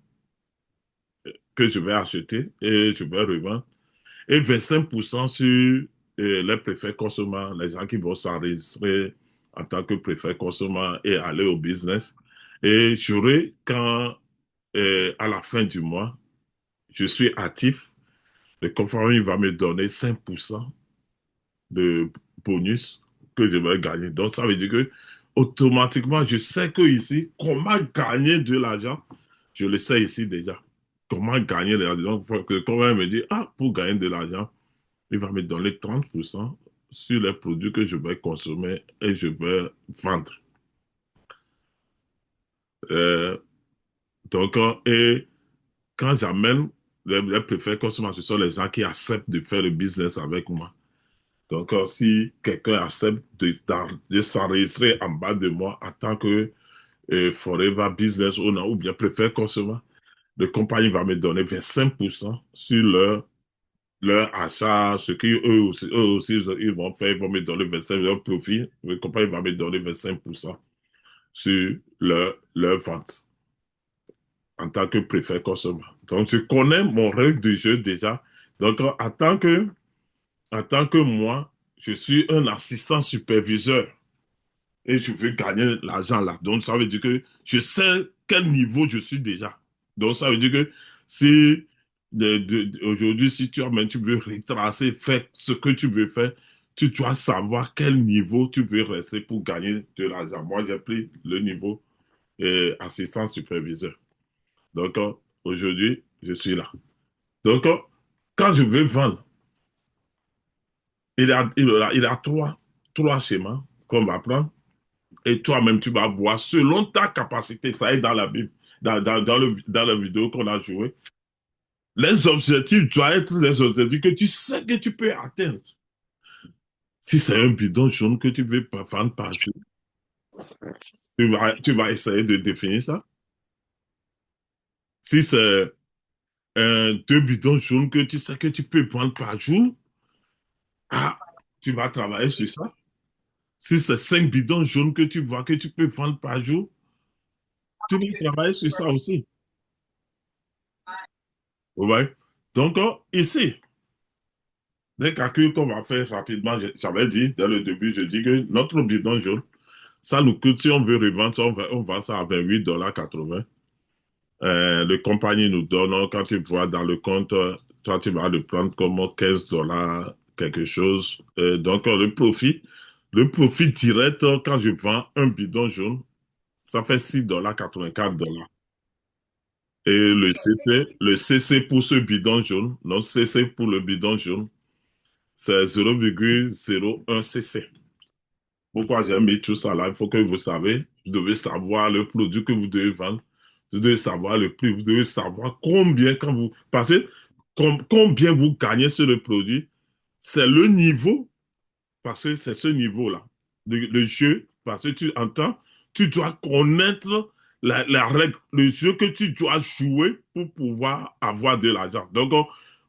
que je vais acheter et je vais revendre et 25% sur les préfets consommants, les gens qui vont s'enregistrer en tant que préfet consommant et aller au business. Et j'aurai quand à la fin du mois, je suis actif, le compagnie va me donner 5% de bonus que je vais gagner. Donc, ça veut dire que automatiquement, je sais que ici, comment gagner de l'argent, je le sais ici déjà. Comment gagner de l'argent? Donc, que quand on me dit, ah, pour gagner de l'argent, il va me donner 30% sur les produits que je vais consommer et je vais vendre. Euh, et quand j'amène les préfets consommateurs, ce sont les gens qui acceptent de faire le business avec moi. Donc, si quelqu'un accepte de s'enregistrer en bas de moi en tant que Forever Business Owner ou bien préfère consommer, la compagnie va me donner 25% sur leur achat, ce qu'eux aussi, ils vont faire, ils vont me donner 25% leur profit. La compagnie va me donner 25% sur leur vente en tant que préfet consommateur. Donc, je connais mon règle du jeu déjà. Donc, en tant que moi, je suis un assistant superviseur et je veux gagner l'argent là. Donc, ça veut dire que je sais quel niveau je suis déjà. Donc, ça veut dire que si aujourd'hui, si tu veux retracer, faire ce que tu veux faire, tu dois savoir quel niveau tu veux rester pour gagner de l'argent. Moi, j'ai pris le niveau assistant superviseur. Donc, aujourd'hui, je suis là. Donc, quand je veux vendre, il y a trois schémas qu'on va prendre. Et toi-même, tu vas voir selon ta capacité. Ça est dans la Bible, dans la vidéo qu'on a joué. Les objectifs doivent être les objectifs que tu sais que tu peux atteindre. Si c'est un bidon jaune que tu veux pas vendre par jour, tu vas essayer de définir ça. Si c'est deux bidons jaunes que tu sais que tu peux vendre par jour, ah, tu vas travailler sur ça. Si c'est 5 bidons jaunes que tu vois que tu peux vendre par jour, tu vas travailler sur ça aussi. Ouais. Donc, ici, les calculs qu'on va faire rapidement, j'avais dit dès le début, je dis que notre bidon jaune, ça nous coûte, si on veut revendre ça, on vend ça à 28,80 $. Le compagnie nous donne, quand tu vois dans le compte, toi, tu vas le prendre comme 15 $ quelque chose. Donc, le profit direct, quand je vends un bidon jaune, ça fait 6,84 $. Et le CC pour ce bidon jaune, non, CC pour le bidon jaune, c'est 0,01 CC. Pourquoi j'ai mis tout ça là? Il faut que vous savez, vous devez savoir le produit que vous devez vendre, vous devez savoir le prix, vous devez savoir combien quand vous... Parce que combien vous gagnez sur le produit, c'est le niveau, parce que c'est ce niveau-là, le jeu, parce que tu entends, tu dois connaître la règle, le jeu que tu dois jouer pour pouvoir avoir de l'argent. Donc,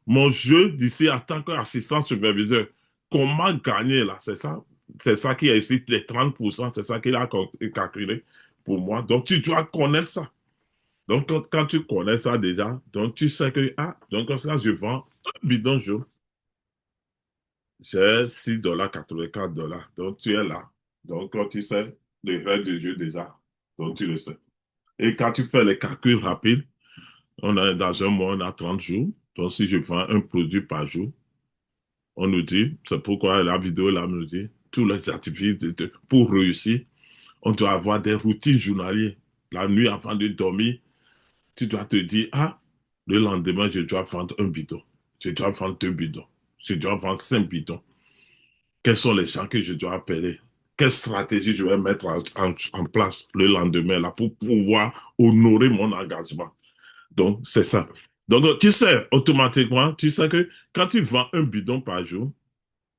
mon jeu d'ici en tant qu'assistant superviseur, comment gagner là, c'est ça qui est ici, les 30%, c'est ça qu'il a calculé pour moi. Donc, tu dois connaître ça. Donc, quand tu connais ça déjà, donc tu sais que, donc ça, je vends un bidon jaune. J'ai 6,84 $. Donc, tu es là. Donc, quand tu sais les règles du jeu déjà, donc tu le sais. Et quand tu fais les calculs rapides, dans un mois, on a 30 jours. Donc, si je vends un produit par jour, on nous dit, c'est pourquoi la vidéo là nous dit, tous les activités pour réussir, on doit avoir des routines journalières. La nuit avant de dormir, tu dois te dire, le lendemain, je dois vendre un bidon. Je dois vendre 2 bidons. Je dois vendre 5 bidons. Quels sont les gens que je dois appeler? Quelle stratégie je vais mettre en place le lendemain là pour pouvoir honorer mon engagement? Donc, c'est ça. Donc, tu sais, automatiquement, tu sais que quand tu vends un bidon par jour,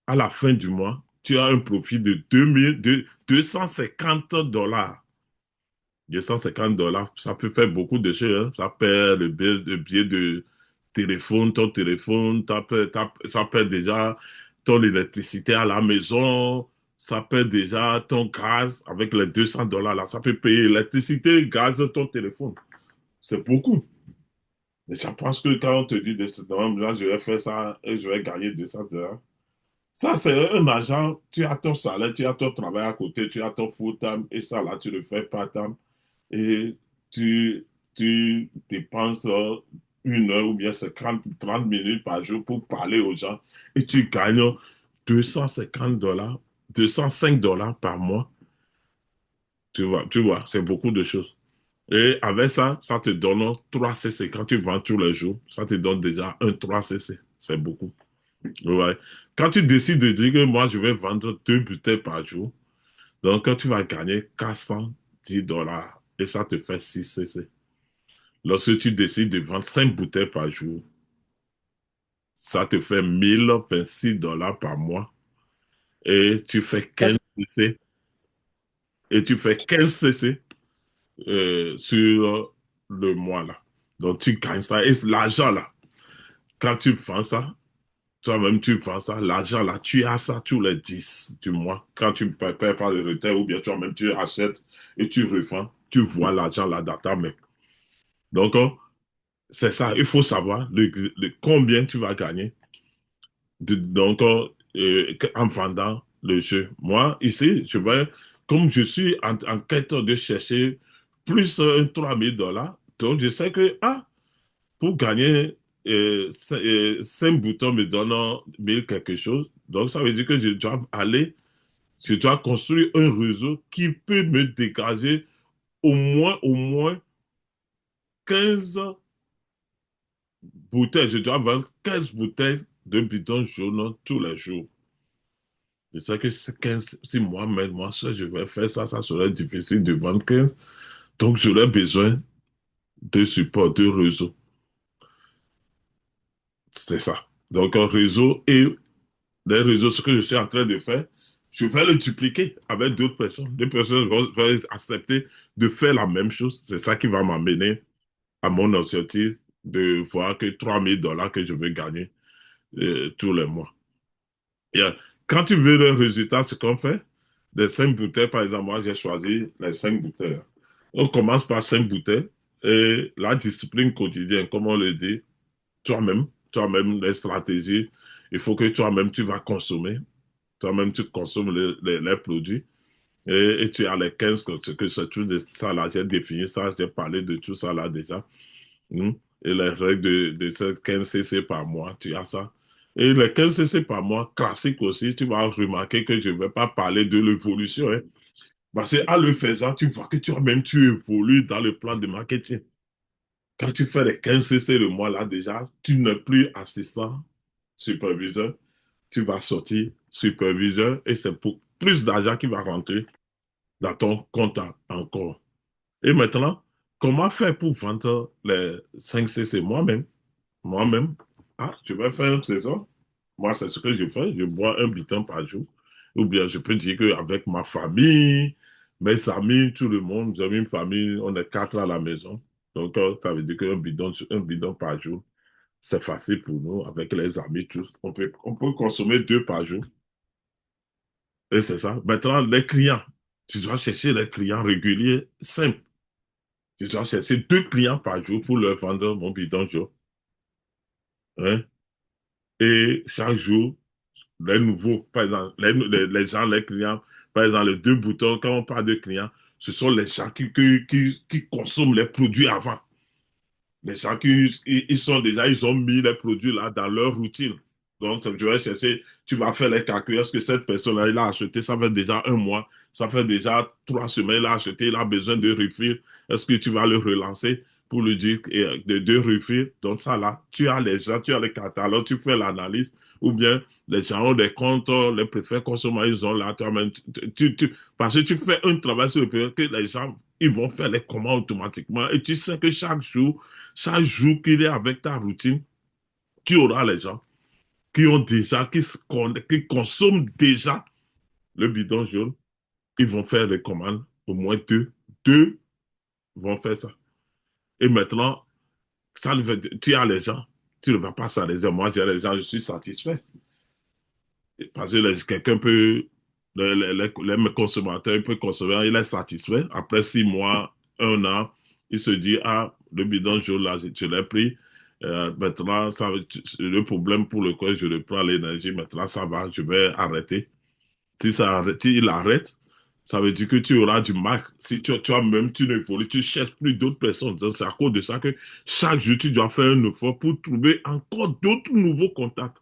à la fin du mois, tu as un profit de 250 $. 250 $, ça peut faire beaucoup de choses, hein. Ça paie le billet de téléphone, ton téléphone, ça paie déjà ton électricité à la maison, ça paie déjà ton gaz avec les 200 $ là. Ça peut payer l'électricité, gaz, ton téléphone. C'est beaucoup. Mais je pense que quand on te dit non, là, je vais faire ça et je vais gagner 200 $, ça, c'est un agent, tu as ton salaire, tu as ton travail à côté, tu as ton full-time et ça, là, tu le fais part-time et tu dépenses 1 heure ou bien c'est 30 minutes par jour pour parler aux gens et tu gagnes 250 $, 205 $ par mois. Tu vois, c'est beaucoup de choses. Et avec ça, ça te donne 3 CC. Quand tu vends tous les jours, ça te donne déjà un 3 CC. C'est beaucoup. Ouais. Quand tu décides de dire que moi, je vais vendre 2 bouteilles par jour, donc tu vas gagner 410 $ et ça te fait 6 CC. Lorsque tu décides de vendre 5 bouteilles par jour, ça te fait 1026 $ par mois et tu fais 15 CC, et tu fais 15 CC sur le mois là. Donc tu gagnes ça. Et l'argent là, quand tu vends ça, toi-même tu vends ça, l'argent là, tu as ça tous les 10 du mois. Quand tu ne payes pas le retard ou bien toi-même tu achètes et tu revends, tu vois l'argent là dans ta main. Donc, c'est ça, il faut savoir combien tu vas gagner donc, en vendant le jeu. Moi, ici, comme je suis en quête de chercher plus 3 000 $, donc je sais que, pour gagner 5 boutons me donnant 1000 quelque chose, donc ça veut dire que je dois construire un réseau qui peut me dégager au moins 15 bouteilles. Je dois vendre 15 bouteilles de bidon jaune tous les jours. Je sais que c'est 15, si moi-même, moi seul, je vais faire ça, ça serait difficile de vendre 15. Donc, j'aurais besoin de support, de réseau. C'est ça. Donc, un réseau et des réseaux, ce que je suis en train de faire, je vais le dupliquer avec d'autres personnes. Des personnes vont accepter de faire la même chose. C'est ça qui va m'amener à mon objectif de voir que 3 000 $ que je vais gagner tous les mois. Yeah. Quand tu veux le résultat, ce qu'on fait, les 5 bouteilles, par exemple, moi j'ai choisi les 5 bouteilles. On commence par 5 bouteilles et la discipline quotidienne, comme on le dit, toi-même, les stratégies, il faut que toi-même tu vas consommer, toi-même tu consommes les produits et tu as les 15 que c'est tout ça là, j'ai défini ça, j'ai parlé de tout ça là déjà. Hmm. Et les règles de ce 15 cc par mois, tu as ça. Et les 15 cc par mois, classique aussi, tu vas remarquer que je ne vais pas parler de l'évolution, hein. Parce qu'en le faisant, tu vois que tu évolues dans le plan de marketing. Quand tu fais les 15 cc le mois là déjà, tu n'es plus assistant superviseur, tu vas sortir superviseur et c'est pour plus d'argent qui va rentrer dans ton compte encore. Et maintenant, comment faire pour vendre les 5 cc moi-même? Moi-même, je vais faire une saison. Moi, c'est ce que je fais. Je bois un biton par jour. Ou bien, je peux dire qu'avec ma famille, mes amis, tout le monde, j'ai une famille, on est 4 à la maison. Donc, ça veut dire un bidon par jour, c'est facile pour nous. Avec les amis, tous, on peut consommer 2 par jour. Et c'est ça. Maintenant, les clients. Tu dois chercher les clients réguliers, simples. Tu dois chercher 2 clients par jour pour leur vendre mon bidon jour. Hein? Et chaque jour, les nouveaux, par exemple, les gens, les clients, par exemple, les 2 boutons, quand on parle de clients, ce sont les gens qui consomment les produits avant. Les gens ils ont mis les produits là dans leur routine. Donc, tu vas chercher, tu vas faire les calculs. Est-ce que cette personne-là, il a acheté, ça fait déjà un mois, ça fait déjà 3 semaines, il a acheté, il a besoin de refill. Est-ce que tu vas le relancer pour lui dire de refill? Donc, ça là, tu as les gens, tu as les catalogues, tu fais l'analyse, ou bien les gens ont des comptes, les préfets consommateurs, ils ont là, toi-même, parce que tu fais un travail sur le pays que les gens, ils vont faire les commandes automatiquement et tu sais que chaque jour qu'il est avec ta routine, tu auras les gens qui ont déjà, qui consomment déjà le bidon jaune. Ils vont faire les commandes, au moins deux. Deux vont faire ça. Et maintenant, tu as les gens, tu ne vas pas s'arrêter. Moi, j'ai les gens, je suis satisfait. Parce que quelqu'un peut, les consommateurs, il peut consommer, il est satisfait. Après 6 mois, un an, il se dit, le bidon jaune là, je l'ai pris. Maintenant, le problème pour lequel je reprends l'énergie, maintenant ça va, je vais arrêter. Si il arrête, ça veut dire que tu auras du mal. Si toi-même, tu n'évolues, tu cherches plus d'autres personnes. Donc, c'est à cause de ça que chaque jour, tu dois faire un effort pour trouver encore d'autres nouveaux contacts,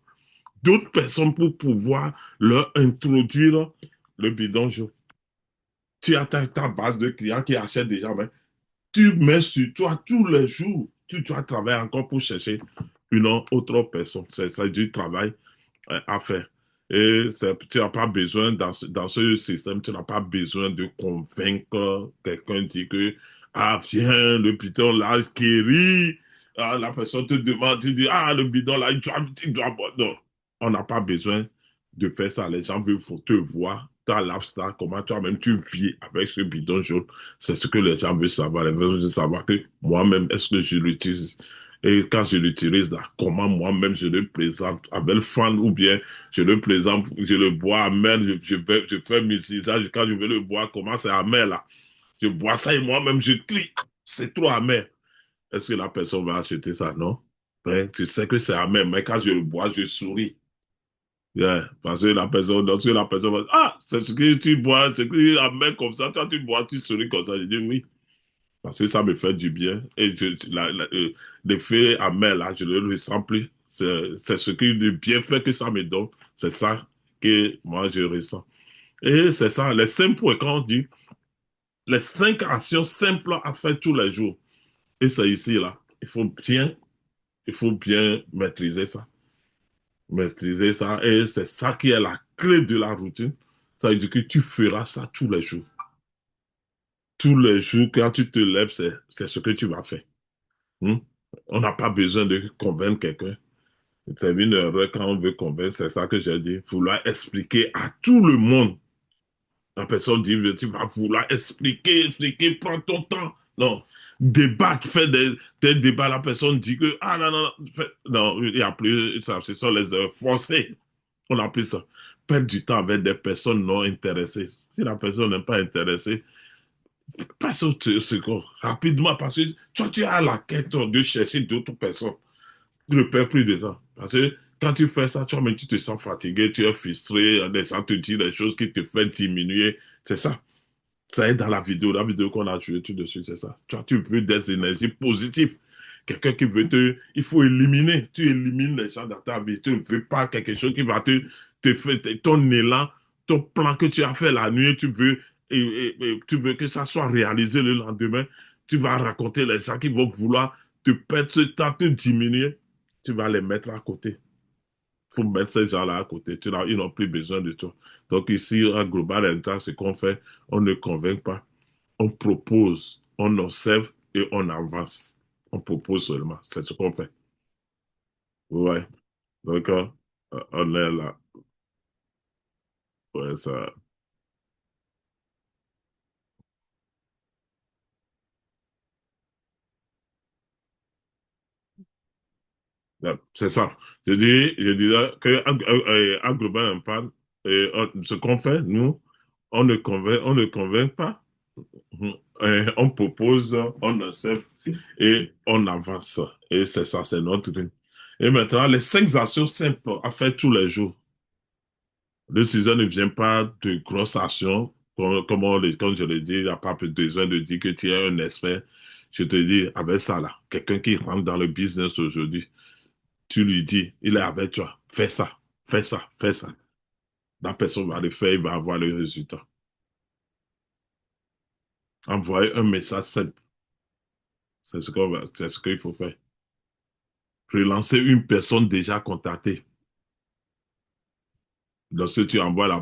d'autres personnes pour pouvoir leur introduire le bidon jaune. Tu as ta base de clients qui achètent déjà, mais tu mets sur toi tous les jours. Tu dois travailler encore pour chercher une autre personne. C'est du travail à faire. Et tu n'as pas besoin, dans ce système, tu n'as pas besoin de convaincre quelqu'un, dit que, viens, le bidon là, guérit. La personne te demande, tu dis, le bidon là, tu dois boire. Non, on n'a pas besoin de faire ça. Les gens veulent te voir, ta lifestyle, comment toi-même tu vis avec ce bidon jaune. C'est ce que les gens veulent savoir. Les gens veulent savoir que moi-même, est-ce que je l'utilise? Et quand je l'utilise là, comment moi-même je le présente avec le fan ou bien je le présente, je le bois amer, je fais mes usages, quand je veux le boire, comment c'est amer là? Je bois ça et moi-même je crie, c'est trop amer. Est-ce que la personne va acheter ça? Non. Ben, tu sais que c'est amer, mais quand je le bois, je souris. Yeah, parce que la personne, lorsque la personne va dire, ah, c'est ce que tu bois, c'est que tu amer comme ça, toi tu bois, tu souris comme ça. Je dis oui, parce que ça me fait du bien. Et l'effet amer là, je ne le ressens plus. C'est ce que le bienfait que ça me donne. C'est ça que moi je ressens. Et c'est ça, les 5 points, quand on dit, les 5 actions simples à faire tous les jours. Et c'est ici là. Il faut bien maîtriser ça. Maîtriser ça. Et c'est ça qui est la clé de la routine. Ça veut dire que tu feras ça tous les jours. Tous les jours, quand tu te lèves, c'est ce que tu vas faire. Hmm? On n'a pas besoin de convaincre quelqu'un. C'est une erreur quand on veut convaincre, c'est ça que j'ai dit. Vouloir expliquer à tout le monde. La personne dit, tu vas vouloir expliquer, prends ton temps. Non, débattre, faire des débats, la personne dit que, ah non, non, non, il n'y a plus ça, ce sont les forcés. On appelle ça. Perdre du temps avec des personnes non intéressées. Si la personne n'est pas intéressée, passe au second rapidement parce que toi, tu as la quête de chercher d'autres personnes. Tu ne perds plus de temps. Parce que quand tu fais ça, toi-même, tu te sens fatigué, tu es frustré, les gens te disent des choses qui te font diminuer. C'est ça. Ça est dans la vidéo qu'on a jouée tout de suite, c'est ça. Toi, tu veux des énergies positives. Quelqu'un qui veut te... Il faut éliminer. Tu élimines les gens dans ta vie. Tu ne veux pas quelque chose qui va te faire... Ton élan, ton plan que tu as fait la nuit, tu veux... Et tu veux que ça soit réalisé le lendemain. Tu vas raconter les gens qui vont vouloir te perdre ce temps, te diminuer. Tu vas les mettre à côté. Il faut mettre ces gens-là à côté. Ils n'ont plus besoin de toi. Donc ici, à Global Inter, ce qu'on fait, on ne convainc pas. On propose, on observe et on avance. On propose seulement. C'est ce qu'on fait. Ouais. Donc, on est là. Ouais, ça. Ouais, c'est ça. Je disais que à Global Impact, ce qu'on fait, nous, on ne convainc pas. Mhm. On propose, on observe et on avance. Et c'est ça, c'est notre truc. Et maintenant, les 5 actions simples à faire tous les jours. Le sujet ne vient pas de grosses actions, comme je l'ai dit, il n'y a pas besoin de dire que tu es un expert. Je te dis, avec ça là, quelqu'un qui rentre dans le business aujourd'hui, tu lui dis, il est avec toi, fais ça, fais ça, fais ça. La personne va le faire, il va avoir le résultat. Envoyer un message simple, c'est ce qu'il faut faire. Relancer une personne déjà contactée. Lorsque tu envoies la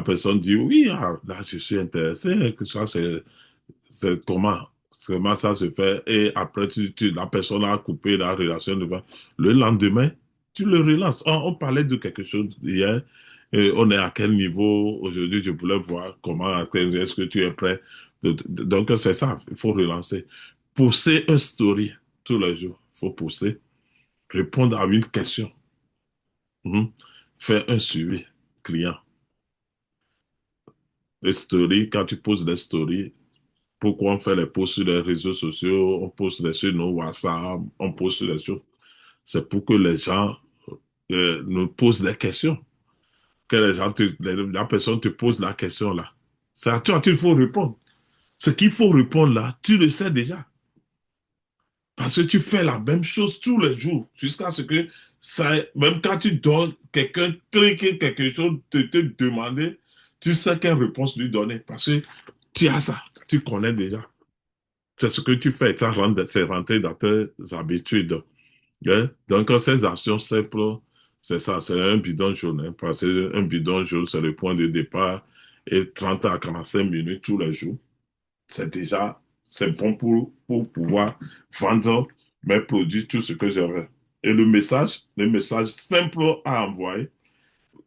personne dit oui, ah, là je suis intéressé, que ça c'est comment ça se fait. Et après, la personne a coupé la relation devant. Le lendemain, tu le relances. On parlait de quelque chose hier. Et on est à quel niveau aujourd'hui? Je voulais voir comment, est-ce que tu es prêt? Donc, c'est ça, il faut relancer. Pousser un story tous les jours. Il faut pousser. Répondre à une question. Mhm. Faire un suivi client. Les stories, quand tu poses des stories, pourquoi on fait les posts sur les réseaux sociaux, on poste sur nos WhatsApp, on poste sur les choses. C'est pour que les gens nous posent des questions. Que la personne te pose la question là. C'est à toi qu'il faut répondre. Ce qu'il faut répondre là, tu le sais déjà. Parce que tu fais la même chose tous les jours, jusqu'à ce que ça, même quand tu dors, quelqu'un clique quelque chose, te demander, tu sais quelle réponse lui donner. Parce que tu as ça, tu connais déjà. C'est ce que tu fais, c'est rentrer dans tes habitudes. Hein. Donc, ces actions simples, c'est ça, c'est un bidon jaune. Hein, parce qu'un bidon jaune, c'est le point de départ et 30 à 45 minutes tous les jours. C'est déjà, c'est bon pour pouvoir vendre mes produits, tout ce que j'aimerais. Et le message simple à envoyer,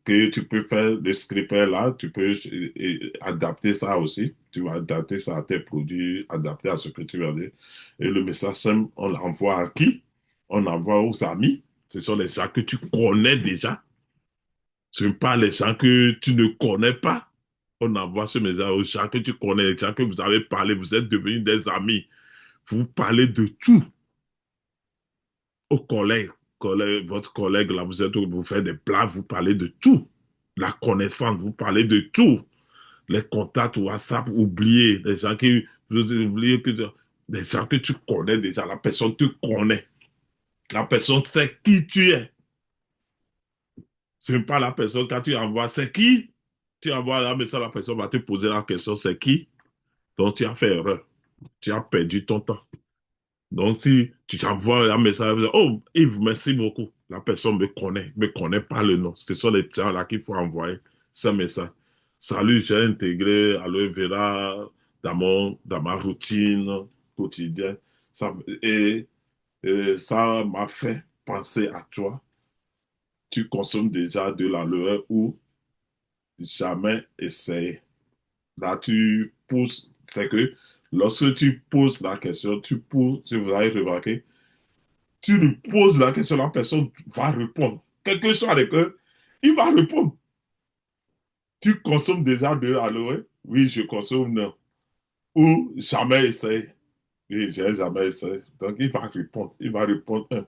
que tu peux faire le scripper là, tu peux adapter ça aussi. Tu vas adapter ça à tes produits, adapter à ce que tu vas dire. Et le message simple, on l'envoie à qui? On l'envoie aux amis. Ce sont les gens que tu connais déjà. Ce ne sont pas les gens que tu ne connais pas. On envoie ce message aux gens que tu connais, les gens que vous avez parlé, vous êtes devenus des amis. Vous parlez de tout. Aux collègues, votre collègue, là, vous faites des plats, vous parlez de tout. La connaissance, vous parlez de tout. Les contacts WhatsApp, oubliez. Les gens qui, vous oubliez que, des gens que tu connais déjà, la personne te connaît. La personne sait qui tu es. Ce n'est pas la personne, quand tu envoies, c'est qui? Tu envoies là, mais ça, la personne va te poser la question, c'est qui? Donc, tu as fait erreur. Tu as perdu ton temps. Donc, si tu t'envoies un message, oh, Yves, merci beaucoup. La personne me connaît pas le nom. Ce sont les gens là qu'il faut envoyer ce message. Salut, j'ai intégré Aloe Vera dans ma routine quotidienne. Ça, ça m'a fait penser à toi. Tu consommes déjà de l'aloe ou jamais essayé. Là, tu pousses, c'est que lorsque tu poses la question, vous avez remarqué, tu lui poses la question, la personne va répondre. Quel que soit le cœur, il va répondre. Tu consommes déjà de l'aloe? Oui, je consomme, non. Ou jamais essayé? Oui, j'ai jamais essayé. Donc, il va répondre. Il va répondre un.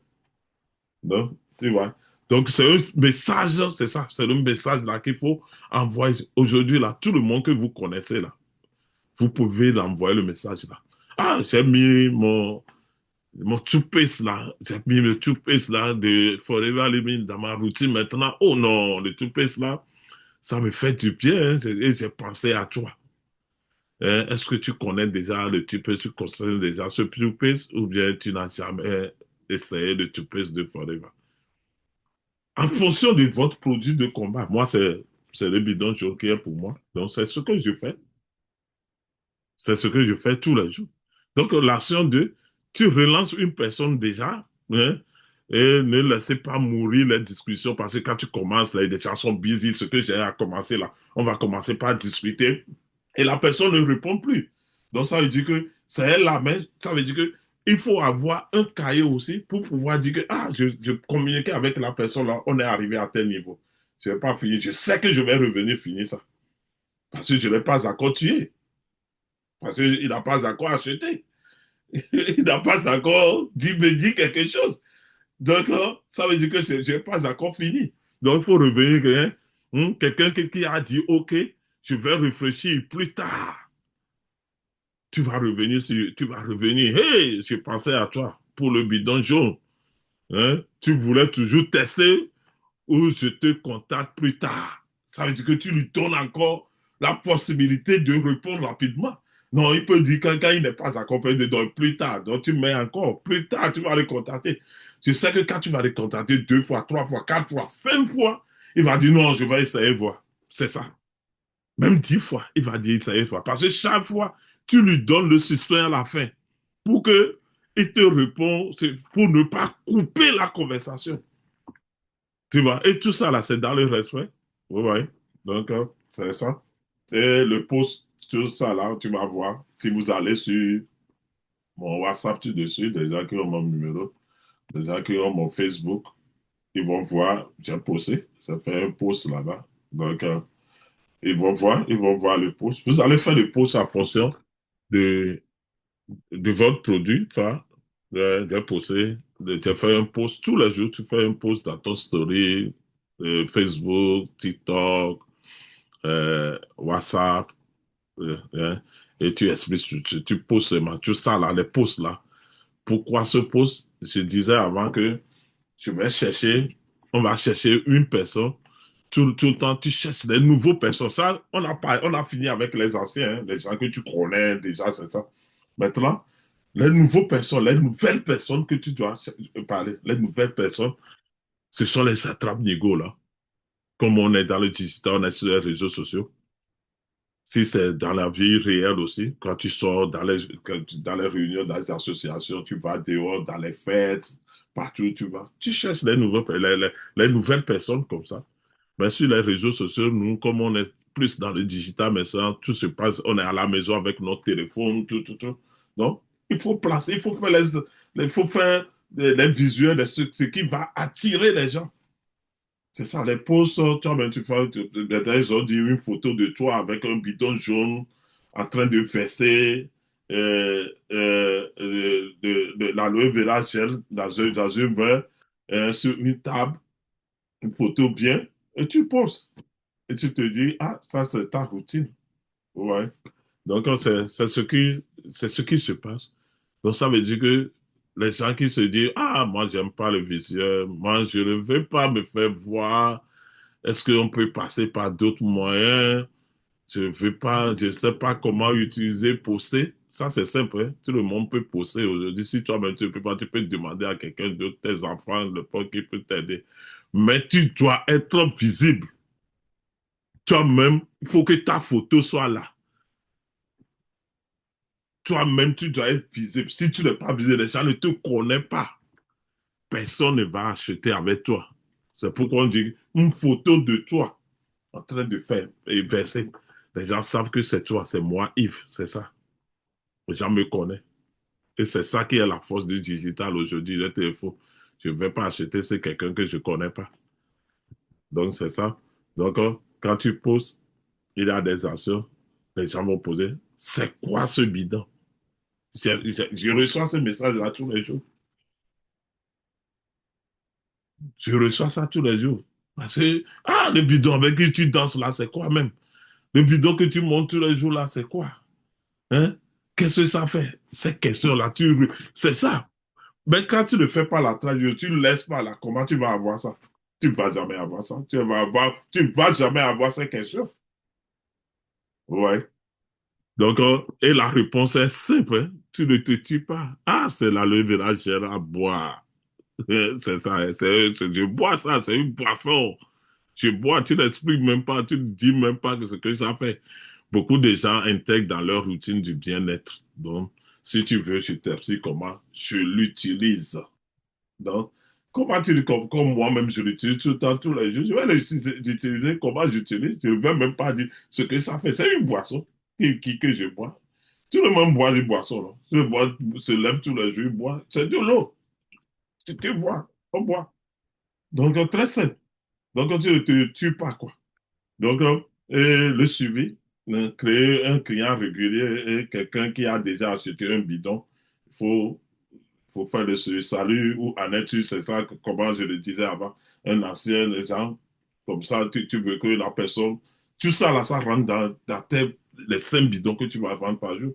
Non, tu vois. Donc, c'est un message, c'est ça, c'est le message là qu'il faut envoyer aujourd'hui là. Tout le monde que vous connaissez là, vous pouvez l'envoyer le message là. Ah, j'ai mis mon toothpaste là, j'ai mis le toothpaste là de Forever Living dans ma routine maintenant. Oh non, le toothpaste là, ça me fait du bien, hein, et j'ai pensé à toi. Hein, est-ce que tu connais déjà le toothpaste, tu consommes déjà ce toothpaste ou bien tu n'as jamais essayé le toothpaste de Forever? En fonction de votre produit de combat, moi c'est le bidon joker pour moi. Donc c'est ce que je fais. C'est ce que je fais tous les jours. Donc, l'action de, tu relances une personne déjà, hein, et ne laissez pas mourir les discussions parce que quand tu commences, là, les gens sont busy, ce que j'ai à commencer là, on va commencer par discuter et la personne ne répond plus. Donc, ça veut dire que c'est elle la même, ça veut dire que il faut avoir un cahier aussi pour pouvoir dire que, ah, je communiquais avec la personne là, on est arrivé à tel niveau. Je ne vais pas finir, je sais que je vais revenir finir ça parce que je n'ai pas encore tué. Parce qu'il n'a pas encore acheté. Il n'a pas encore dit, me dit quelque chose. Donc, ça veut dire que je n'ai pas encore fini. Donc, il faut revenir. Hein, quelqu'un qui a dit, OK, je vais réfléchir plus tard. Tu vas revenir. Hey, je pensais à toi pour le bidon jaune. Hein, tu voulais toujours tester ou je te contacte plus tard. Ça veut dire que tu lui donnes encore la possibilité de répondre rapidement. Non, il peut dire quand il n'est pas accompagné, donc plus tard. Donc tu mets encore, plus tard, tu vas le contacter. Je sais que quand tu vas le contacter 2 fois, 3 fois, 4 fois, 5 fois, il va dire non, je vais essayer voir. C'est ça. Même 10 fois, il va dire essayer voir. Parce que chaque fois, tu lui donnes le suspect à la fin pour que il te répond, pour ne pas couper la conversation. Tu vois, et tout ça là, c'est dans le respect. Oui, oui. Donc, c'est ça. Et le post, tout ça là, tu vas voir. Si vous allez sur mon WhatsApp tout dessus, des gens qui ont mon numéro, des gens qui ont mon Facebook, ils vont voir, j'ai posté, ça fait un post là-bas. Donc, ils vont voir le post. Vous allez faire le post en fonction de, de votre produit, toi. J'ai posté, tu fais un post tous les jours, tu fais un post dans ton story, Facebook, TikTok, WhatsApp, hein, et tu expliques, tu poses seulement, tout ça là, les posts là. Pourquoi ce post? Je disais avant que je vais chercher, on va chercher une personne. Tout le temps, tu cherches des nouveaux personnes. Ça, on a fini avec les anciens, hein, les gens que tu connais déjà, c'est ça. Maintenant, les nouvelles personnes que tu dois parler, les nouvelles personnes, ce sont les attrape-nigo, là. Comme on est dans le digital, on est sur les réseaux sociaux. Si c'est dans la vie réelle aussi, quand tu sors dans les réunions, dans les associations, tu vas dehors, dans les fêtes, partout où tu vas, tu cherches les nouvelles personnes comme ça. Mais sur les réseaux sociaux, nous, comme on est plus dans le digital, mais ça, tout se passe, on est à la maison avec notre téléphone, tout, tout, tout. Donc, il faut placer, il faut faire il faut faire les visuels, ce qui va attirer les gens. C'est ça, les posts, toi, ben, tu fais, ils ont dit une photo de toi avec un bidon jaune en train de verser de l'aloe vera gel dans un verre sur une table, une photo bien, et tu postes. Et tu te dis, ah, ça, c'est ta routine. Ouais. Donc, c'est ce qui se passe. Donc, ça veut dire que les gens qui se disent, ah, moi, j'aime pas le visuel, moi, je ne veux pas me faire voir. Est-ce qu'on peut passer par d'autres moyens? Je veux pas, je sais pas comment utiliser poster. Ça, c'est simple, hein. Tout le monde peut poster aujourd'hui. Si toi-même tu peux pas, tu peux demander à quelqu'un d'autre, tes enfants, le pote qui peut t'aider. Mais tu dois être visible. Toi-même, il faut que ta photo soit là. Toi-même, tu dois être visible. Si tu n'es pas visible, les gens ne te connaissent pas. Personne ne va acheter avec toi. C'est pourquoi on dit une photo de toi en train de faire et verser. Les gens savent que c'est toi, c'est moi, Yves, c'est ça. Les gens me connaissent. Et c'est ça qui est la force du digital aujourd'hui, le téléphone. Je ne vais pas acheter, c'est quelqu'un que je ne connais pas. Donc, c'est ça. Donc, quand tu poses, il y a des actions, les gens vont poser, c'est quoi ce bidon? Je reçois ce message-là tous les jours. Je reçois ça tous les jours. Parce que, ah, le bidon avec qui tu danses là, c'est quoi même? Le bidon que tu montes tous les jours là, c'est quoi? Hein? Qu'est-ce que ça fait? Ces questions-là, c'est ça. Mais quand tu ne fais pas la traduction, tu ne laisses pas là, comment tu vas avoir ça? Tu ne vas jamais avoir ça. Tu vas jamais avoir ces questions. Ouais. Donc, et la réponse est simple, hein. Tu ne te tues pas. Ah, c'est la levée à boire. C'est ça, je bois ça, c'est une boisson. Je bois, tu n'expliques même pas, tu ne dis même pas ce que ça fait. Beaucoup de gens intègrent dans leur routine du bien-être. Donc, si tu veux, je t'explique comment je l'utilise. Donc, comment tu comme moi-même, je l'utilise tout le temps, tous les jours. Je vais l'utiliser, comment j'utilise. Je ne vais même pas dire ce que ça fait. C'est une boisson que je bois. Tout le monde boit des boissons. Là. Tout le monde se lève tous les jours, il boit. C'est de l'eau. Tu bois, on boit. Donc, très simple. Donc, tu ne te tues pas, quoi. Donc, et le suivi, créer un client régulier et quelqu'un qui a déjà acheté un bidon, il faut faire le suivi. Salut ou Annette, c'est ça, comment je le disais avant, un ancien exemple. Comme ça, tu veux que la personne, tout ça, là, ça rentre dans les 5 bidons que tu vas vendre par jour.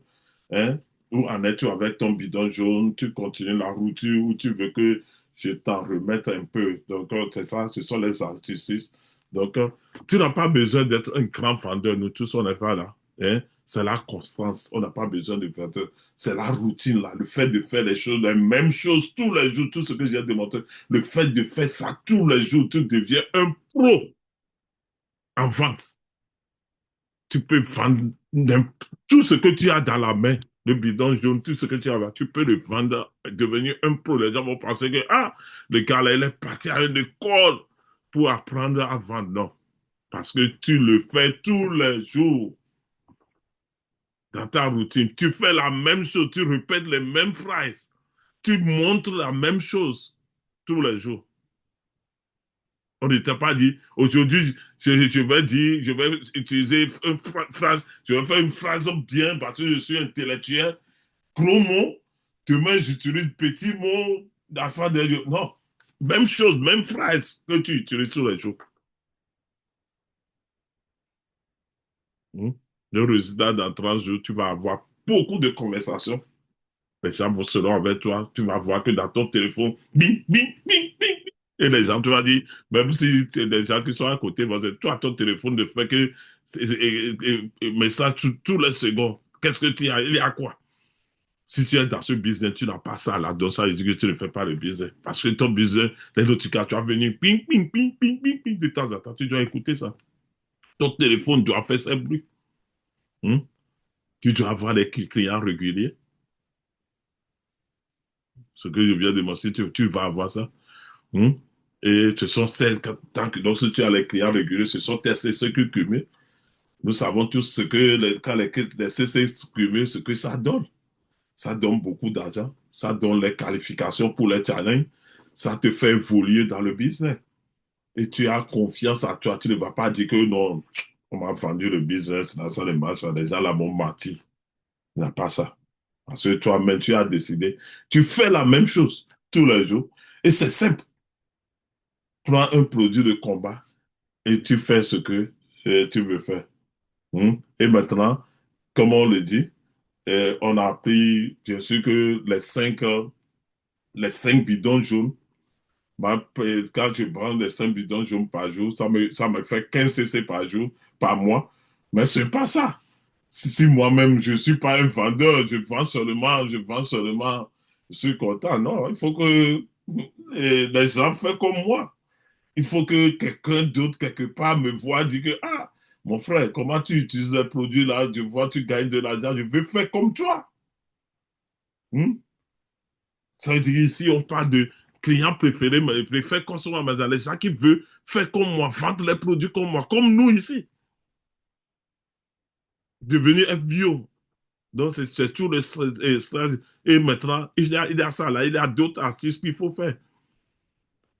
Hein? Ou Annette, tu avec ton bidon jaune, tu continues la route, ou tu veux que je t'en remette un peu. Donc, c'est ça, ce sont les astuces. Donc, tu n'as pas besoin d'être un grand vendeur. Nous tous, on n'est pas là. Hein? C'est la constance. On n'a pas besoin de vendeur. C'est la routine, là. Le fait de faire les choses, les mêmes choses tous les jours, tout ce que j'ai démontré. Le fait de faire ça tous les jours, tu deviens un pro en vente. Tu peux vendre tout ce que tu as dans la main, le bidon jaune, tout ce que tu as là, tu peux le vendre, devenir un pro. Les gens vont penser que, ah, le gars là, il est parti à une école pour apprendre à vendre. Non, parce que tu le fais tous les jours dans ta routine. Tu fais la même chose, tu répètes les mêmes phrases, tu montres la même chose tous les jours. On ne t'a pas dit, aujourd'hui, je vais dire, je vais utiliser une phrase, je vais faire une phrase bien parce que je suis intellectuel. Gros mot, demain j'utilise petit mot d'affaire de... Non, même chose, même phrase que tu utilises tous les jours. Hmm. Le résultat, dans 30 jours, tu vas avoir beaucoup de conversations. Les gens vont se rendre avec toi. Tu vas voir que dans ton téléphone, bing, bing, bing, bing. Et les gens, tu vas dire, même si les gens qui sont à côté vont dire, toi, ton téléphone ne fait que message tous les secondes. Qu'est-ce que tu as? Il y a quoi? Si tu es dans ce business, tu n'as pas ça là, donc ça veut dire que tu ne fais pas le business. Parce que ton business, les notifications, tu vas venir ping, ping, ping, ping, ping, ping, de temps en temps. Tu dois écouter ça. Ton téléphone doit faire ce bruit. Hmm? Tu dois avoir des clients réguliers. Ce que je viens de mentionner, tu vas avoir ça. Hmm? Et ce sont ces, tant que, donc si tu as les clients réguliers, ce sont tes CC qui cumulent. Nous savons tous ce que quand les CC cumulent, ce que ça donne. Ça donne beaucoup d'argent, ça donne les qualifications pour les challenges, ça te fait évoluer dans le business. Et tu as confiance à toi, tu ne vas pas dire que non, on m'a vendu le business, là, ça ne marche pas, les gens là m'ont menti. Il n'y a pas ça. Parce que toi-même, tu as décidé, tu fais la même chose tous les jours. Et c'est simple. Prends un produit de combat et tu fais ce que tu veux faire. Et maintenant, comme on le dit, on a pris, bien sûr que les cinq bidons jaunes, quand je prends les 5 bidons jaunes par jour, ça me fait 15 cc par jour, par mois. Mais c'est pas ça. Si moi-même, je suis pas un vendeur, je vends seulement, je suis content. Non, il faut que les gens fassent comme moi. Il faut que quelqu'un d'autre, quelque part, me voit dire que, ah, mon frère, comment tu utilises les produits là? Je vois, tu gagnes de l'argent, je veux faire comme toi. Hmm? Ça veut dire ici, on parle de clients préférés, mais préfèrent consommer à Amazon. Les gens qui veulent faire comme moi, vendre les produits comme moi, comme nous ici, devenir FBO. Donc, c'est tout le stress. Et maintenant, il y a ça là, il y a d'autres artistes qu'il faut faire.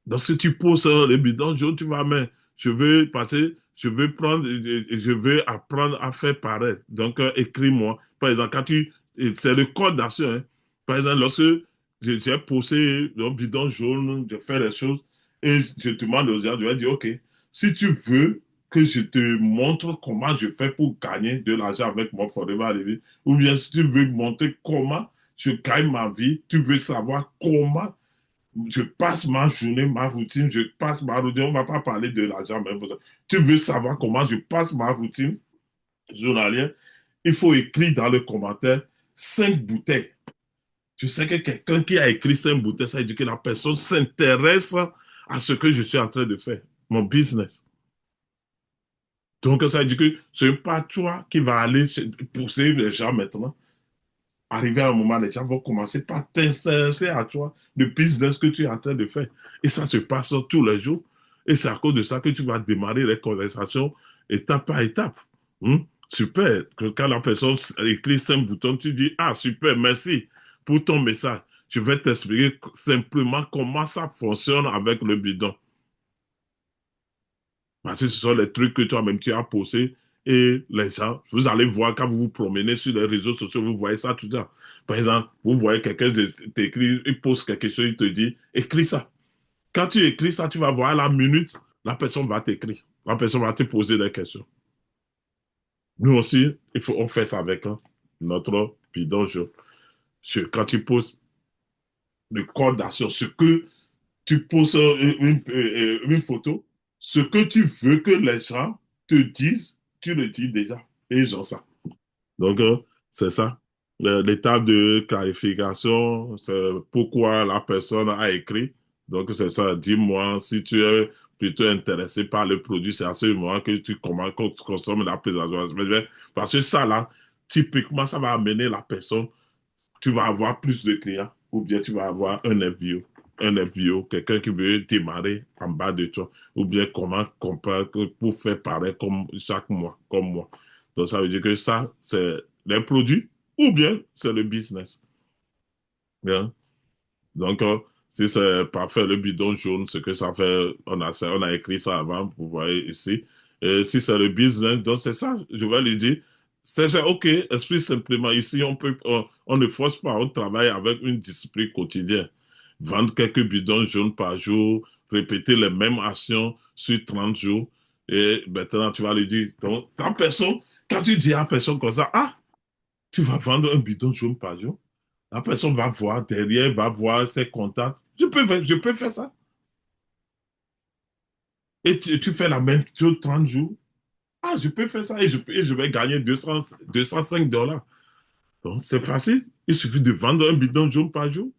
Donc, si tu poses les bidons jaunes, tu vas, mais je veux passer, je veux prendre, je veux apprendre à faire pareil. Donc, écris-moi. Par exemple, c'est le code d'action, hein. Par exemple, lorsque j'ai posé le bidon jaune, je fais les choses, et je te demande aux gens, je vais dire, OK, si tu veux que je te montre comment je fais pour gagner de l'argent avec mon Forever Living, ou bien si tu veux montrer comment je gagne ma vie, tu veux savoir comment je passe ma journée, ma routine, je passe ma routine. On ne va pas parler de l'argent, mais tu veux savoir comment je passe ma routine journalière. Il faut écrire dans le commentaire 5 bouteilles. Je sais que quelqu'un qui a écrit 5 bouteilles, ça veut dire que la personne s'intéresse à ce que je suis en train de faire, mon business. Donc, ça veut dire que ce n'est pas toi qui vas aller pousser les gens maintenant. Arrivé à un moment, les gens vont commencer par t'intéresser à toi, le business que tu es en train de faire. Et ça se passe tous les jours. Et c'est à cause de ça que tu vas démarrer les conversations étape par étape. Super. Quand la personne écrit 5 boutons, tu dis, ah, super, merci pour ton message. Je vais t'expliquer simplement comment ça fonctionne avec le bidon. Parce que ce sont les trucs que toi-même tu as posés et les gens, vous allez voir quand vous vous promenez sur les réseaux sociaux, vous voyez ça tout le temps. Par exemple, vous voyez quelqu'un t'écrit, il pose quelque chose, il te dit, écris ça. Quand tu écris ça, tu vas voir à la minute, la personne va t'écrire. La personne va te poser des questions. Nous aussi, on fait ça avec notre bidon jaune. Quand tu poses le code d'action, ce que tu poses une photo, ce que tu veux que les gens te disent, tu le dis déjà. Et ils ont ça. Donc, c'est ça. L'étape de clarification, c'est pourquoi la personne a écrit. Donc, c'est ça. Dis-moi si tu es plutôt intéressé par le produit, c'est à ce moment que tu consommes la présentation. Parce que ça, là, typiquement, ça va amener la personne, tu vas avoir plus de clients ou bien tu vas avoir un FBO, quelqu'un qui veut démarrer en bas de toi ou bien comment comparer pour faire pareil comme chaque mois, comme moi. Donc ça veut dire que ça, c'est les produits ou bien c'est le business. Bien. Donc, si c'est pas faire le bidon jaune, ce que ça fait, on a écrit ça avant, vous voyez ici. Et si c'est le business, donc c'est ça, je vais lui dire, c'est OK, explique simplement. Ici, on ne force pas, on travaille avec une discipline quotidienne. Vendre quelques bidons jaunes par jour, répéter les mêmes actions sur 30 jours. Et maintenant, tu vas lui dire, donc, quand tu dis à la personne comme ça, ah, tu vas vendre un bidon jaune par jour. La personne va voir derrière, va voir ses contacts. Je peux faire ça. Et tu fais la même chose 30 jours. Ah, je peux faire ça et je vais gagner 205 $. Donc, c'est facile. Il suffit de vendre un bidon jaune par jour.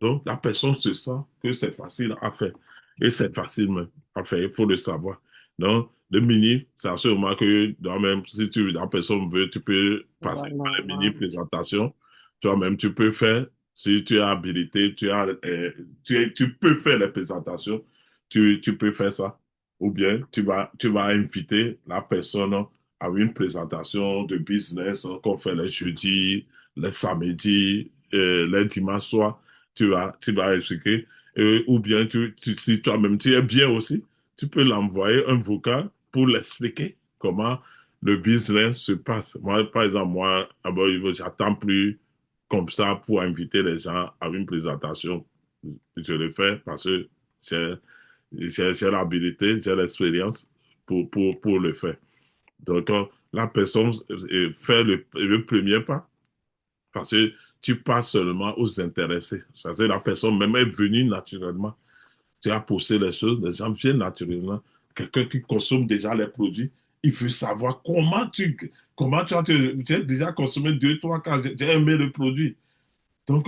Donc, la personne se sent que c'est facile à faire. Et c'est facile même à faire, il faut le savoir. Donc, le mini, c'est à ce moment que, même si la personne veut, tu peux passer par les mini présentations. Toi-même, tu peux faire, si tu es habilité, tu peux faire les présentations. tu peux faire ça. Ou bien tu vas inviter la personne à une présentation de business qu'on fait les jeudis, les samedis, les dimanches soirs. Tu vas expliquer. Ou bien si toi-même tu es bien aussi, tu peux l'envoyer un vocal pour l'expliquer comment le business se passe. Moi, par exemple, moi, ah bon, j'attends plus comme ça pour inviter les gens à une présentation. Je le fais parce que c'est j'ai l'habilité, j'ai l'expérience pour le faire. Donc, la personne fait le premier pas parce que tu passes seulement aux intéressés. C'est-à-dire la personne même est venue naturellement. Tu as poussé les choses, les gens viennent naturellement. Quelqu'un qui consomme déjà les produits, il veut savoir tu as déjà consommé deux, trois cas, j'ai aimé le produit. Donc,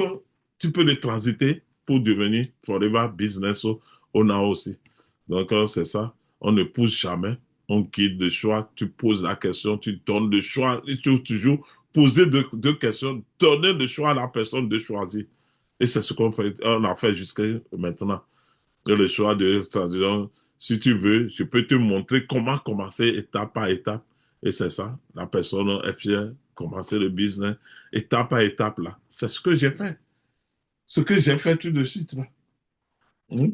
tu peux le transiter pour devenir forever business owner aussi. Donc, c'est ça. On ne pousse jamais. On guide le choix. Tu poses la question, tu donnes le choix. Et tu toujours poser deux questions, donner le choix à la personne de choisir. Et c'est ce on a fait jusqu'à maintenant. Et le choix disons, si tu veux, je peux te montrer comment commencer étape par étape. Et c'est ça. La personne est fière, commencer le business étape par étape là. C'est ce que j'ai fait. Ce que j'ai fait tout de suite, là. Hmm?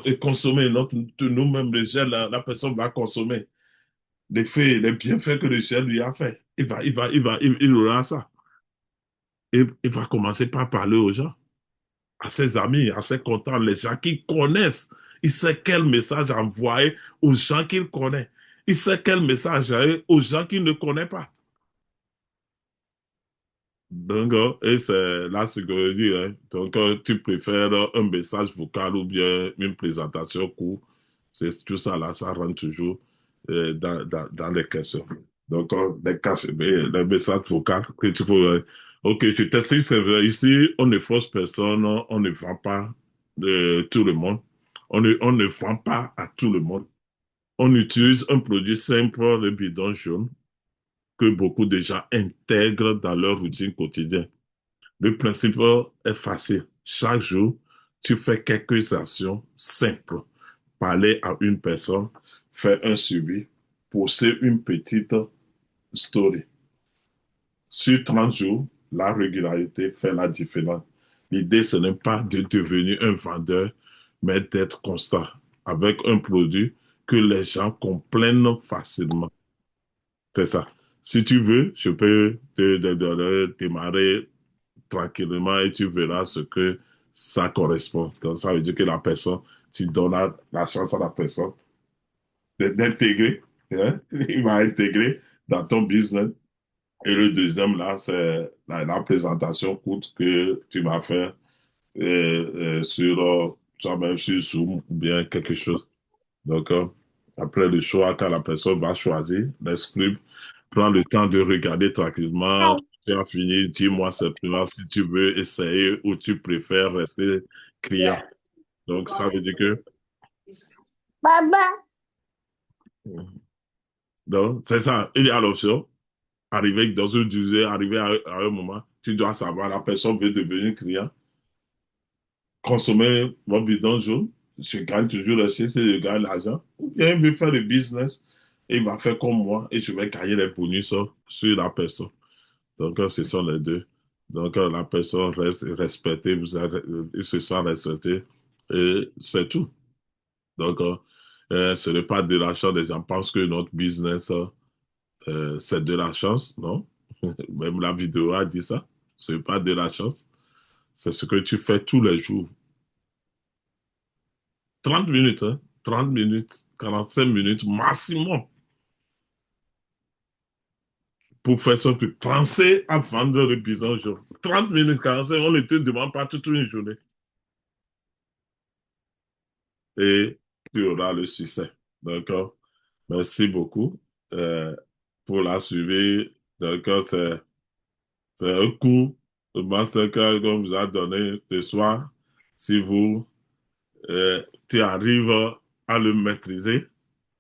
Et consommer nous-mêmes, le gel, la personne va consommer les bienfaits que le gel lui a fait. Il aura ça. Et il va commencer par parler aux gens, à ses amis, à ses contacts, les gens qu'il connaissent. Il sait quel message envoyer aux gens qu'il connaît. Il sait quel message envoyer aux gens qu'il ne connaît pas. Donc, et c'est là ce que je dis, hein. Donc, tu préfères un message vocal ou bien une présentation courte. C'est tout ça là, ça rentre toujours dans les questions. Donc, les messages vocaux que tu faut. Ok, je t'explique, c'est vrai. Ici, on ne force personne, on ne vend pas tout le monde. On ne vend pas à tout le monde. On utilise un produit simple, le bidon jaune, que beaucoup de gens intègrent dans leur routine quotidienne. Le principe est facile. Chaque jour, tu fais quelques actions simples. Parler à une personne, faire un suivi, poster une petite story. Sur 30 jours, la régularité fait la différence. L'idée, ce n'est pas de devenir un vendeur, mais d'être constant avec un produit que les gens comprennent facilement. C'est ça. Si tu veux, je peux te démarrer tranquillement et tu verras ce que ça correspond. Donc, ça veut dire que la personne, tu donnes la chance à la personne d'intégrer, hein. Il va intégrer dans ton business. Et le deuxième, là, c'est la présentation courte que tu vas faire sur, toi-même sur Zoom ou bien quelque chose. Donc, après le choix, quand la personne va choisir, l'exprime, prends le temps de regarder tranquillement. Tu as fini, dis-moi simplement si tu veux essayer ou tu préfères rester client. Donc, ça veut dire que, donc, c'est ça. Il y a l'option. Arriver dans une durée, arriver à un moment, tu dois savoir, la personne veut devenir client, consommer mon bidon jaune, je gagne toujours le chien, c'est je gagne l'argent. Ou bien il veut faire le business, et il va faire comme moi, et je vais gagner les bonus sur la personne. Donc, ce sont les deux. Donc, la personne reste respectée, il se sent respecté, et c'est tout. Donc, ce n'est pas de la chance. Les gens pensent que notre business, c'est de la chance, non? Même la vidéo a dit ça. C'est pas de la chance. C'est ce que tu fais tous les jours. 30 minutes, hein? 30 minutes, 45 minutes maximum pour faire ce que penser à vendre le bison jaune. 30 minutes, 45, on ne te demande pas toute une journée. Et tu auras le succès. D'accord? Merci beaucoup euh, pour la suivi. D'accord? C'est un cours de masterclass qu'on vous a donné ce soir. Si tu arrives à le maîtriser,